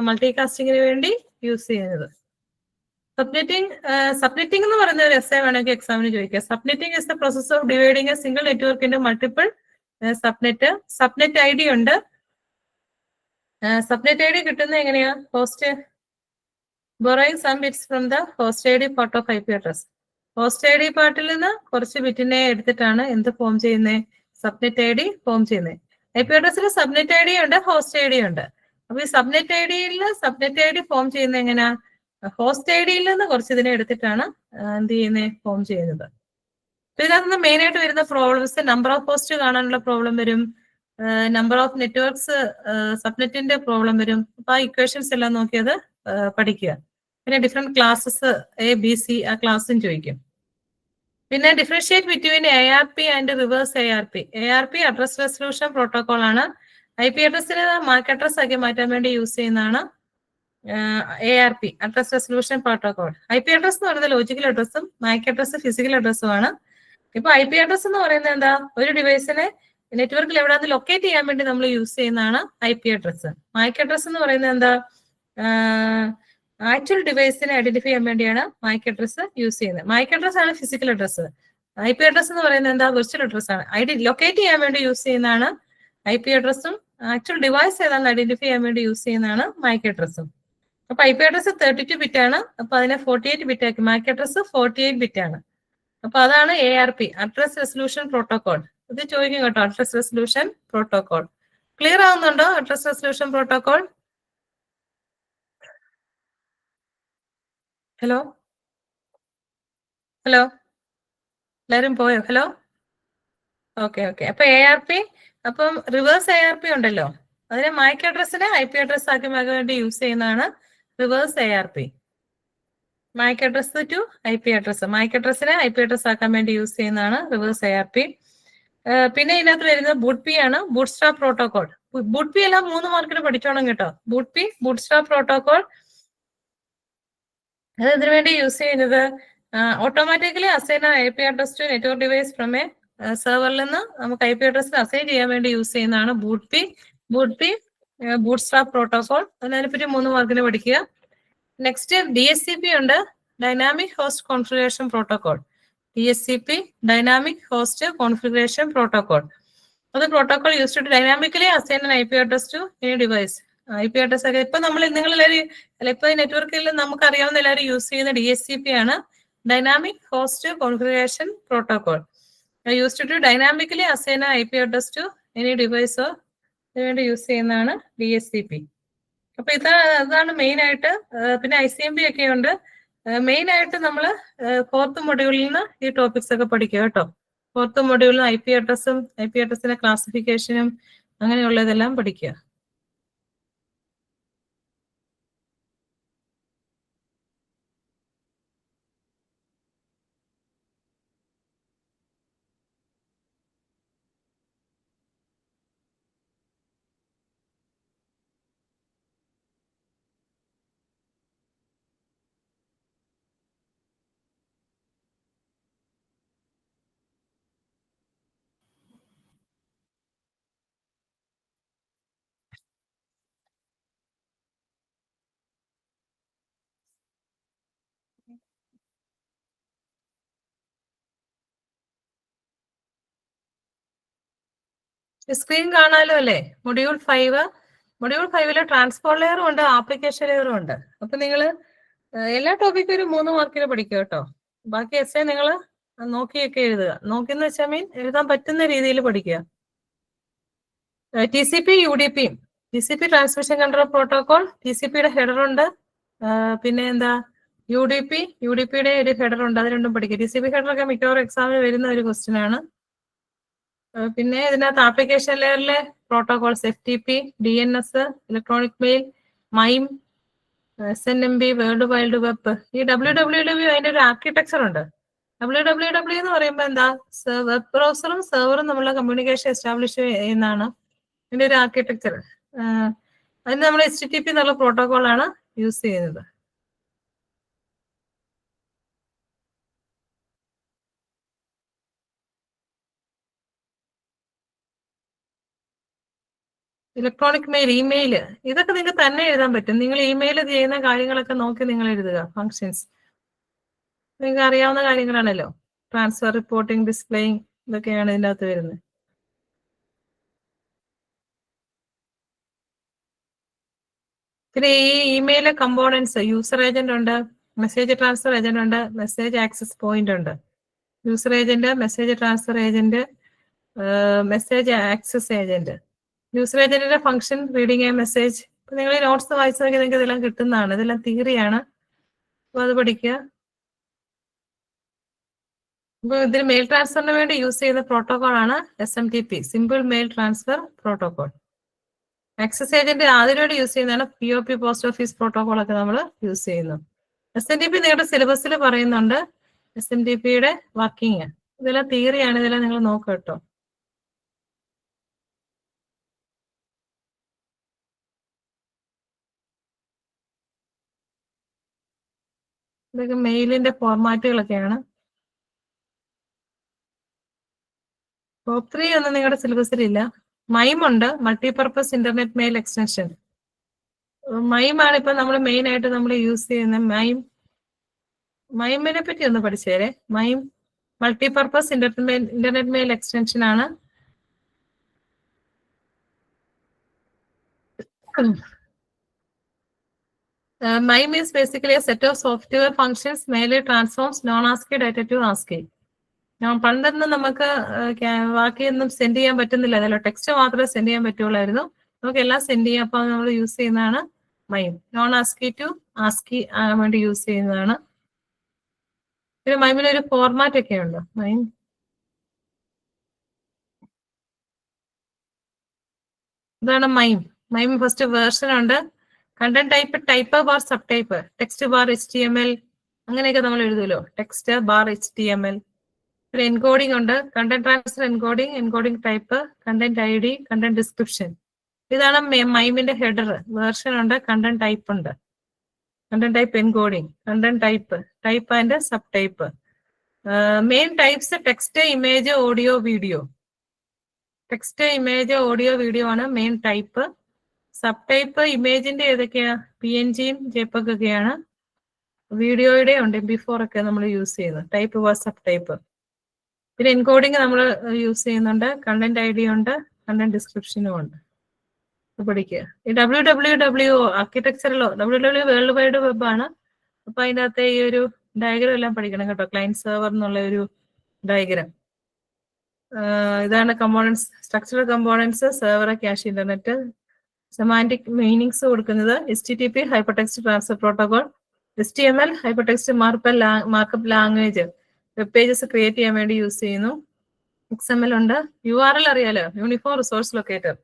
മൾട്ടികാസ്റ്റിങ്ങിന് വേണ്ടി യൂസ് ചെയ്യുന്നത്. സബ്നെറ്റിംഗ് എന്ന് പറയുന്ന ഒരു എസ്സേ വേണമെങ്കിൽ എക്സാമിന് ചോദിക്കാം. Subnetting is the process of dividing A single network into multiple subnet. Subnet I D ഉണ്ട്. സബ്നെറ്റ് ഐ ഡി കിട്ടുന്നത് എങ്ങനെയാ? Host borrowing some bits from the host ID part of IP address. Host I D പാർട്ടിൽ നിന്ന് കുറച്ച് ബിറ്റിനെ എടുത്തിട്ടാണ് എന്ത് form ചെയ്യുന്നത്? Subnet I D form ചെയ്യുന്നത്. ഐ പി അഡ്രസ്സിൽ സബ്നെറ്റ് ഐ ഡി ഉണ്ട്, ഹോസ്റ്റ് ഐ ഡി ഉണ്ട്. അപ്പൊ ഈ സബ്നെറ്റ് ഐ ഡിയിൽ സബ്നെറ്റ് ഐ ഡി ഫോം ചെയ്യുന്നത് എങ്ങനെയാ? ഹോസ്റ്റ് ഐ ഡിയിൽ നിന്ന് കുറച്ച് ഇതിനെ എടുത്തിട്ടാണ് എന്ത് ചെയ്യുന്നത്? ഫോം ചെയ്യുന്നത്. അപ്പൊ ഇതിനകത്ത് മെയിൻ ആയിട്ട് വരുന്ന പ്രോബ്ലംസ് നമ്പർ ഓഫ് ഹോസ്റ്റ് കാണാനുള്ള പ്രോബ്ലം വരും, നമ്പർ ഓഫ് നെറ്റ്വർക്ക്സ് സബ്നെറ്റിന്റെ പ്രോബ്ലം വരും. അപ്പൊ ആ ഇക്വേഷൻസ് എല്ലാം നോക്കിയത് പഠിക്കുക. പിന്നെ different classes A B C ആ ക്ലാസ്സും ചോദിക്കും. പിന്നെ differentiate between ARP and reverse ARP. ARP address resolution protocol ആണ്. ഐ പി അഡ്രസ്സിന് മാക് അഡ്രസ് ആക്കി മാറ്റാൻ വേണ്ടി യൂസ് ചെയ്യുന്നതാണ് ARP address resolution protocol. I P address എന്ന് പറയുന്നത് ലോജിക്കൽ അഡ്രസ്സും മാക് അഡ്രസ് ഫിസിക്കൽ അഡ്രസ്സും ആണ്. ഇപ്പൊ ഐ പി അഡ്രസ് എന്ന് പറയുന്നത് എന്താ? ഒരു ഡിവൈസിനെ നെറ്റ്വർക്കിൽ എവിടെയാണെന്ന് ലൊക്കേറ്റ് ചെയ്യാൻ വേണ്ടി നമ്മൾ യൂസ് ചെയ്യുന്നതാണ് I P address. Mac address എന്ന് പറയുന്നത് എന്താ? ആക്ച്വൽ ഡിവൈസിനെ ഐഡന്റിഫൈ ചെയ്യാൻ വേണ്ടിയാണ് മാക് അഡ്രസ് യൂസ് ചെയ്യുന്നത്. മാക് അഡ്രസ് ആണ് physical address. I P address എന്ന് പറയുന്നത് എന്താ? വിർച്വൽ അഡ്രസ് ആണ്. ലൊക്കേറ്റ് ചെയ്യാൻ വേണ്ടി യൂസ് ചെയ്യുന്നതാണ് ഐ പി അഡ്രസ്സും ആക്ച്വൽ ഡിവൈസ് ഏതാണെന്ന് ഐഡന്റിഫൈ ചെയ്യാൻ വേണ്ടി യൂസ് ചെയ്യുന്നതാണ് മാക് അഡ്രസ്സും. അപ്പൊ ഐ പി അഡ്രസ് 32 ബിറ്റ് ആണ്. അപ്പൊ അതിനെ 48 ബിറ്റ് ആക്കി. മാക് അഡ്രസ് 48 ബിറ്റ് ആണ്. അപ്പൊ അതാണ് ARP അഡ്രസ് റെസൊല്യൂഷൻ പ്രോട്ടോകോൾ. ഇത് ചോദിക്കും കേട്ടോ, അഡ്രസ് റെസൊല്യൂഷൻ പ്രോട്ടോകോൾ. ക്ലിയർ ആവുന്നുണ്ടോ address resolution protocol? Hello hello എല്ലാരും പോയോ? Hello okay. അപ്പൊ ARP, അപ്പം റിവേഴ്സ് ARP ഉണ്ടല്ലോ, അതിനെ മാക് അഡ്രസ്സിനെ ഐ പി അഡ്രസ് ആക്കി മാറ്റാൻ വേണ്ടി യൂസ് ചെയ്യുന്നതാണ് reverse ARP. MAC address to I P address, MAC അഡ്രസ്സിനെ ഐ പി അഡ്രസ് ആക്കാൻ വേണ്ടി യൂസ് ചെയ്യുന്നതാണ് റിവേഴ്സ് ARP. പിന്നെ ഇതിനകത്ത് വരുന്നത് ബൂട്ട് പി ആണ്, bootstrap protocol. Boot P എല്ലാം 3 മാർക്കിന് പഠിച്ചോണം കേട്ടോ. Boot P, bootstrap protocol. അത് ഇതിനു വേണ്ടി യൂസ് ചെയ്യുന്നത് automatically assign I P address to network device from a സെർവറിൽ നിന്ന് നമുക്ക് ഐ പി അഡ്രസ്സിൽ അസൈൻ ചെയ്യാൻ വേണ്ടി യൂസ് ചെയ്യുന്നതാണ് ബൂട്ട് സ്ട്രാപ്പ് പ്രോട്ടോകോൾ. അതിനെപ്പറ്റി 3 മാർക്കിന് പഠിക്കുക. നെക്സ്റ്റ് DHCP ഉണ്ട്, dynamic host configuration protocol. DHCP dynamic host configuration protocol. അത് protocol use to dynamically assign an IP address to any device. IP address ഒക്കെ ഇപ്പൊ നിങ്ങളെല്ലാവരും ഇപ്പൊ നെറ്റ്വർക്കിൽ നമുക്ക് അറിയാവുന്ന എല്ലാവരും യൂസ് ചെയ്യുന്ന DHCP ആണ്, dynamic host configuration protocol. Use to dynamically assign an IP address to any device വേണ്ടി യൂസ് ചെയ്യുന്നതാണ് DHCP. അപ്പൊ അതാണ് മെയിൻ ആയിട്ട്. പിന്നെ ICMP ഒക്കെ ഉണ്ട്. മെയിൻ ആയിട്ട് നമ്മൾ 4th മൊഡ്യൂളിൽ നിന്ന് ഈ ടോപ്പിക്സ് ഒക്കെ പഠിക്കുക കേട്ടോ. 4th മൊഡ്യൂളിൽ IP അഡ്രസ്സും IP അഡ്രസ്സിന്റെ ക്ലാസിഫിക്കേഷനും അങ്ങനെയുള്ളതെല്ലാം പഠിക്കുക. സ്ക്രീൻ കാണാലോ അല്ലേ? മൊഡ്യൂൾ 5 ട്രാൻസ്പോർട്ട് ലെയറും ഉണ്ട്, ആപ്ലിക്കേഷൻ ലെയറും ഉണ്ട്. അപ്പൊ നിങ്ങൾ എല്ലാ ടോപ്പിക്കും ഒരു 3 മാർക്കിന് പഠിക്കുക കേട്ടോ. ബാക്കി എസ്സേ നിങ്ങൾ നോക്കിയൊക്കെ എഴുതുക. നോക്കിയെന്ന് വെച്ചാൽ എഴുതാൻ പറ്റുന്ന രീതിയിൽ പഠിക്കുക. TCP UDP, TCP transmission control protocol, TCPയുടെ ഹെഡർ ഉണ്ട്. പിന്നെ എന്താ UDPയുടെ ഒരു ഹെഡർ ഉണ്ട്. അത് രണ്ടും പഠിക്കുക. TCP ഹെഡറൊക്കെ മിക്കവാറും എക്സാമിന് വരുന്ന ഒരു ക്വസ്റ്റ്യൻ ആണ്. പിന്നെ ഇതിനകത്ത് ആപ്ലിക്കേഷൻ ലെയറിലെ protocols FTP, DNS, electronic mail, MIME, SNMP, world wide web. ഈ WWW അതിന്റെ ഒരു ആർക്കിടെക്ചർ ഉണ്ട്. WWW എന്ന് പറയുമ്പോൾ എന്താ, വെബ് ബ്രൗസറും സെർവറും തമ്മിലുള്ള കമ്മ്യൂണിക്കേഷൻ എസ്റ്റാബ്ലിഷ് ചെയ്യുന്നതാണ് ഇതിന്റെ ഒരു ആർക്കിടെക്ചർ. അതിന് നമ്മൾ HTTP എന്നുള്ള പ്രോട്ടോകോൾ ആണ് യൂസ് ചെയ്യുന്നത്. ഇലക്ട്രോണിക് മെയിൽ, ഇമെയിൽ, ഇതൊക്കെ നിങ്ങൾക്ക് തന്നെ എഴുതാൻ പറ്റും. നിങ്ങൾ ഇമെയിൽ ചെയ്യുന്ന കാര്യങ്ങളൊക്കെ നോക്കി നിങ്ങൾ എഴുതുക. ഫങ്ഷൻസ് നിങ്ങൾക്ക് അറിയാവുന്ന കാര്യങ്ങളാണല്ലോ. ട്രാൻസ്ഫർ, റിപ്പോർട്ടിംഗ്, ഡിസ്പ്ലേയിങ്, ഇതൊക്കെയാണ് ഇതിൻ്റെ അകത്ത് വരുന്നത്. പിന്നെ ഈ ഇമെയിലെ കമ്പോണൻസ്, യൂസർ ഏജന്റ് ഉണ്ട്, മെസ്സേജ് ട്രാൻസ്ഫർ ഏജന്റ് ഉണ്ട്, മെസ്സേജ് ആക്സസ് പോയിന്റ് ഉണ്ട്. User agent, message transfer agent, message access agent. User ഏജന്റിന്റെ ഫംഗ്ഷൻ റീഡിങ് എ മെസ്സേജ്. ഇപ്പൊ നിങ്ങൾ ഈ നോട്ട്സ് വായിച്ചു നോക്കി നിങ്ങൾക്ക് ഇതെല്ലാം കിട്ടുന്നതാണ്. ഇതെല്ലാം തിയറിയാണ്. അപ്പൊ അത് പഠിക്കുക. അപ്പൊ ഇതിന് മെയിൽ ട്രാൻസ്ഫറിന് വേണ്ടി യൂസ് ചെയ്യുന്ന പ്രോട്ടോകോൾ ആണ് SMTP, simple mail transfer protocol. Access agent അതിനുവേണ്ടി യൂസ് ചെയ്യുന്നതാണ് POP, പോസ്റ്റ് ഓഫീസ് പ്രോട്ടോകോൾ ഒക്കെ നമ്മൾ യൂസ് ചെയ്യുന്നു. SMTP നിങ്ങളുടെ സിലബസിൽ പറയുന്നുണ്ട്. SMTPയുടെ വർക്കിംഗ് ഇതെല്ലാം തിയറിയാണ്. ഇതെല്ലാം നിങ്ങൾ നോക്കുക കേട്ടോ. ഇതൊക്കെ മെയിലിന്റെ ഫോർമാറ്റുകളൊക്കെയാണ്. ടോപ്പ് 3 ഒന്നും നിങ്ങളുടെ സിലബസിൽ ഇല്ല. MIME ഉണ്ട്, multipurpose internet mail extension. MIME ആണ് ഇപ്പൊ നമ്മൾ മെയിൻ ആയിട്ട് നമ്മൾ യൂസ് ചെയ്യുന്ന. MIME-നെ പറ്റി ഒന്ന് പഠിച്ചേരെ. MIME multipurpose internet mail extension ആണ്. MIME is basically a set of software functions mainly transforms non-ASCII data to ASCII. പണ്ടൊന്നും നമുക്ക് ബാക്കിയൊന്നും സെൻഡ് ചെയ്യാൻ പറ്റുന്നില്ല. അതല്ലോ, ടെക്സ്റ്റ് മാത്രമേ സെൻഡ് ചെയ്യാൻ പറ്റുള്ളായിരുന്നു. നമുക്ക് എല്ലാം സെൻഡ് ചെയ്യാം. അപ്പൊ നമ്മൾ യൂസ് ചെയ്യുന്നതാണ് MIME. Non ASCII to ASCII വേണ്ടി യൂസ് ചെയ്യുന്നതാണ്. പിന്നെ MIME-ന് ഒരു ഫോർമാറ്റ് ഒക്കെ ഉണ്ട്. ഇതാണ് MIME ഫസ്റ്റ് വേർഷൻ ഉണ്ട്. Content type bar subtype, text bar HTML അങ്ങനെയൊക്കെ നമ്മൾ എഴുതുമല്ലോ. Text bar HTML. പിന്നെ എൻകോഡിംഗ് ഉണ്ട്, content transfer encoding type, content ID, content description. ഇതാണ് MIME-ന്റെ ഹെഡർ. വേർഷൻ ഉണ്ട്, കണ്ടന്റ് ടൈപ്പ് ഉണ്ട്, content type encoding, content type and subtype. Main types text, image, audio, video. Text, image, audio, video ആണ് main type. Sub type ഇമേജിന്റെ ഏതൊക്കെയാ? PNGയും JPEG ഒക്കെയാണ്. വീഡിയോയുടെ ഉണ്ട്, MP4 ഒക്കെ നമ്മൾ യൂസ് ചെയ്യുന്നത്. Type sub type. പിന്നെ എൻകോഡിങ് നമ്മൾ യൂസ് ചെയ്യുന്നുണ്ട്. കണ്ടന്റ് ID ഉണ്ട്, കണ്ടന്റ് ഡിസ്ക്രിപ്ഷനും ഉണ്ട്. പഠിക്കുക. ഈ WWW ആർക്കിടെക്ചറിലോ WWW world wide web ആണ്. അപ്പൊ അതിൻ്റെ അകത്തെ ഈ ഒരു ഡയഗ്രം എല്ലാം പഠിക്കണം കേട്ടോ. ക്ലയന്റ് സെർവർ എന്നുള്ള ഒരു ഡയഗ്രം. ഇതാണ് components, structural components, server, cash, internet. Semantic meanings കൊടുക്കുന്നത് HTTP hypertext transfer protocol, HTML hypertext markup language, web pages create ചെയ്യാൻ വേണ്ടി യൂസ് ചെയ്യുന്നു. XML ഉണ്ട്. URL അറിയാലോ, യൂണിഫോം റിസോഴ്സ് ലൊക്കേറ്റർ.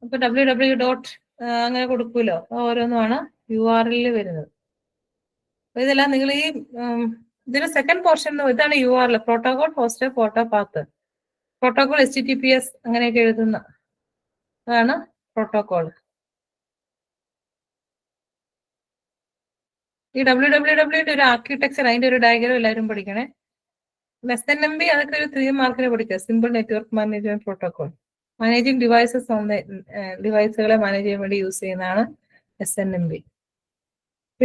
അപ്പൊ www. അങ്ങനെ കൊടുക്കൂലോ, ഓരോന്നുമാണ് URL വരുന്നത്. അപ്പൊ ഇതെല്ലാം നിങ്ങൾ ഈ ഇതിന്റെ സെക്കൻഡ് പോർഷൻ ഇതാണ് URL, protocol, host, port, path. Protocol HTTPS അങ്ങനെയൊക്കെ എഴുതുന്ന അതാണ് പ്രോട്ടോകോൾ. ഈ WWW ഒരു ആർക്കിടെക്ചർ, അതിന്റെ ഒരു ഡയഗ്രം എല്ലാവരും പഠിക്കണേ. SNMP അതൊക്കെ ഒരു 3 മാർക്കിന് പഠിക്കുക. Simple network management protocol. Managing devices, ഡിവൈസുകളെ മാനേജ് ചെയ്യാൻ വേണ്ടി യൂസ് ചെയ്യുന്നതാണ് SNMP.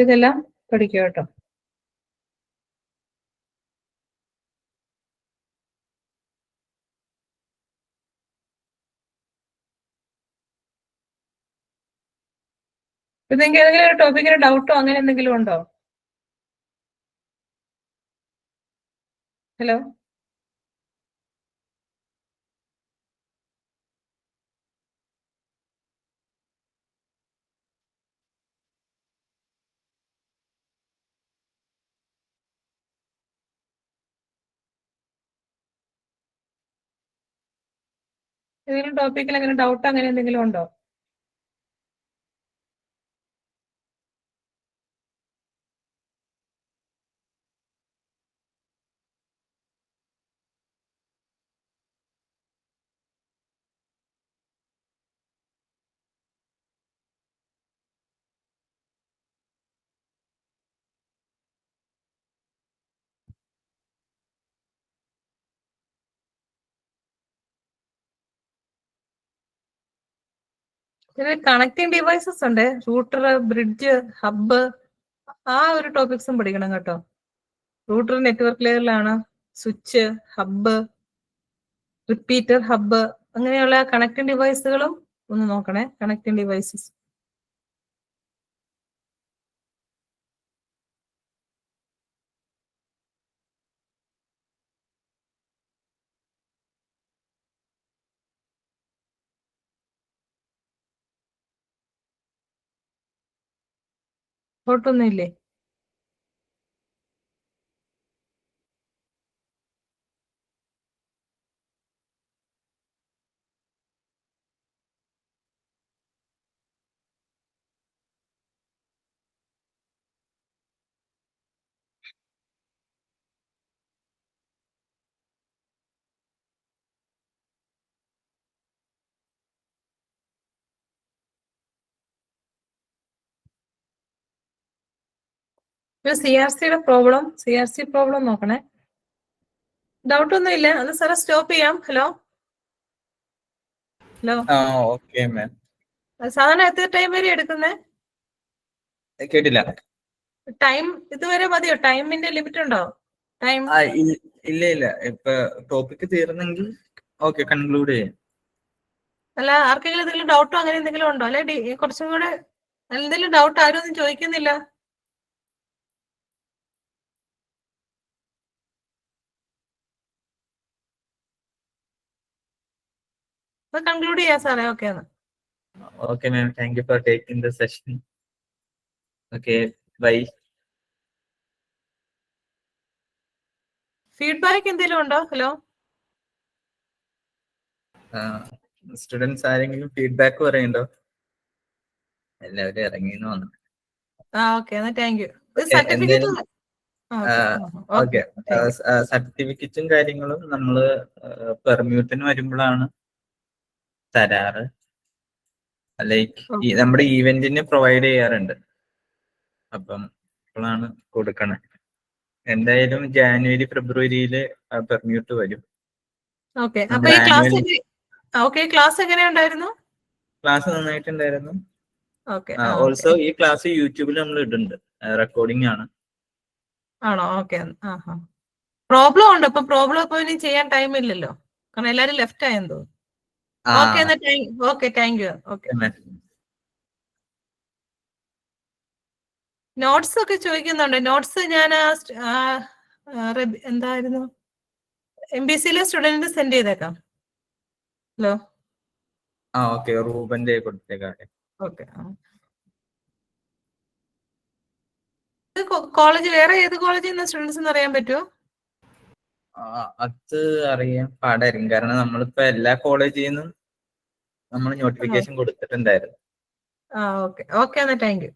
ഇതെല്ലാം പഠിക്കുക കേട്ടോ. ഇപ്പൊ നിങ്ങൾക്ക് ഏതെങ്കിലും ഒരു ടോപ്പിക്കിന് ഡൗട്ടോ അങ്ങനെ എന്തെങ്കിലും ഉണ്ടോ? ഹലോ, ഏതെങ്കിലും ടോപ്പിക്കിൽ അങ്ങനെ ഡൗട്ട് അങ്ങനെ എന്തെങ്കിലും ഉണ്ടോ? കണക്ടിങ് ഡിവൈസസ് ഉണ്ട്, റൂട്ടർ, ബ്രിഡ്ജ്, ഹബ്ബ്, ആ ഒരു ടോപ്പിക്സും പഠിക്കണം കേട്ടോ. റൂട്ടർ നെറ്റ്വർക്ക് ലെയറിലാണ്. സ്വിച്ച്, ഹബ്ബ്, റിപ്പീറ്റർ, ഹബ്ബ്, അങ്ങനെയുള്ള കണക്ടിങ് ഡിവൈസുകളും ഒന്ന് നോക്കണേ. കണക്ടിങ് ഡിവൈസസ് ഡൗട്ടൊന്നും ഇല്ലേ? CRCയുടെ പ്രോബ്ലം, CRC പ്രോബ്ലം നോക്കണേ. ഡൗട്ട് ഒന്നും ഇല്ല, അത് സാറെ സ്റ്റോപ്പ് ചെയ്യാം. Hello hello, okay ma'am. സാധാരണ എത്ര ടൈം വരെ എടുക്കുന്നേ? കേട്ടില്ല. ടൈം ഇതുവരെ മതിയോ? ടൈമിന്റെ ലിമിറ്റ് ഉണ്ടോ? ടൈം ഇല്ല ഇല്ല, ഇപ്പൊ ടോപ്പിക് തീർന്നെങ്കിൽ ഓക്കെ, കൺക്ലൂഡ് ചെയ്യാം. അല്ല, ആർക്കെങ്കിലും എന്തെങ്കിലും ഡൗട്ടോ അങ്ങനെ എന്തെങ്കിലും ഉണ്ടോ? അല്ലെ കുറച്ചും കൂടെ എന്തെങ്കിലും ഡൗട്ട് ആരും ഒന്നും ചോദിക്കുന്നില്ല? അപ്പൊ കൺക്ലൂഡ് ചെയ്യാം സാറേ. ഓക്കെ എന്നാ. Okay ma'am, thank you for taking the session. Okay, bye. Feedback എന്തെങ്കിലും ഉണ്ടോ? ഹലോ, സ്റ്റുഡൻസ് ആരെങ്കിലും ഫീഡ്ബാക്ക് പറയുന്നുണ്ടോ? എല്ലാവരും ഇറങ്ങിന്ന് വന്നു. ഓക്കെ എന്നാ താങ്ക് യു. സർട്ടിഫിക്കറ്റ് ഓക്കെ, സർട്ടിഫിക്കറ്റും കാര്യങ്ങളും നമ്മള് പെർമ്യൂട്ടിന് വരുമ്പോഴാണ് തരാറ്. ലൈക്ക് നമ്മുടെ ഈവെന്റിന് പ്രൊവൈഡ് ചെയ്യാറുണ്ട്. അപ്പം ഇപ്പോഴാണ് കൊടുക്കണേ. എന്തായാലും ജാനുവരി ഫെബ്രുവരിയില് പെർമ്യൂട്ട് വരും. ഓക്കെ, അപ്പൊ നമ്മുടെ ഈ ക്ലാസ് annual ക്ലാസ് എങ്ങനെയുണ്ടായിരുന്നു? ക്ലാസ് നന്നായിട്ടുണ്ടായിരുന്നു. ഓക്കെ, ഓൾസോ ഈ ക്ലാസ് യൂട്യൂബിൽ നമ്മൾ ഇടുന്നുണ്ട്, റെക്കോർഡിംഗ് ആണ്. ആണോ? ഓക്കെ. പ്രോബ്ലം ഉണ്ട്. അപ്പൊ പ്രോബ്ലം ഇപ്പൊ ഇനി ചെയ്യാൻ ടൈം ഇല്ലല്ലോ, കാരണം എല്ലാരും ലെഫ്റ്റ് ആയെന്ന് തോന്നുന്നു. ഓക്കെ, എന്നാ okay, thank you. Okay, notes ഒക്കെ ചോദിക്കുന്നുണ്ട്. നോട്ട്സ് ഞാൻ എന്തായിരുന്നു MBCയിലെ സ്റ്റുഡന്റിന് സെൻഡ് ചെയ്തേക്കാം. ഹലോ, ഓക്കെ, റൂബന്റെ കൊടുത്തേക്കാം. ഓക്കെ. കോളേജ് വേറെ ഏത് കോളേജിൽ നിന്ന് സ്റ്റുഡൻസ് അറിയാൻ പറ്റുമോ? അത് അറിയാൻ പാടായിരിക്കും, കാരണം നമ്മളിപ്പോ എല്ലാ കോളേജിൽ നിന്നും നമ്മൾ നോട്ടിഫിക്കേഷൻ കൊടുത്തിട്ടുണ്ടായിരുന്നു. ഓക്കെ, എന്നാ താങ്ക് യു.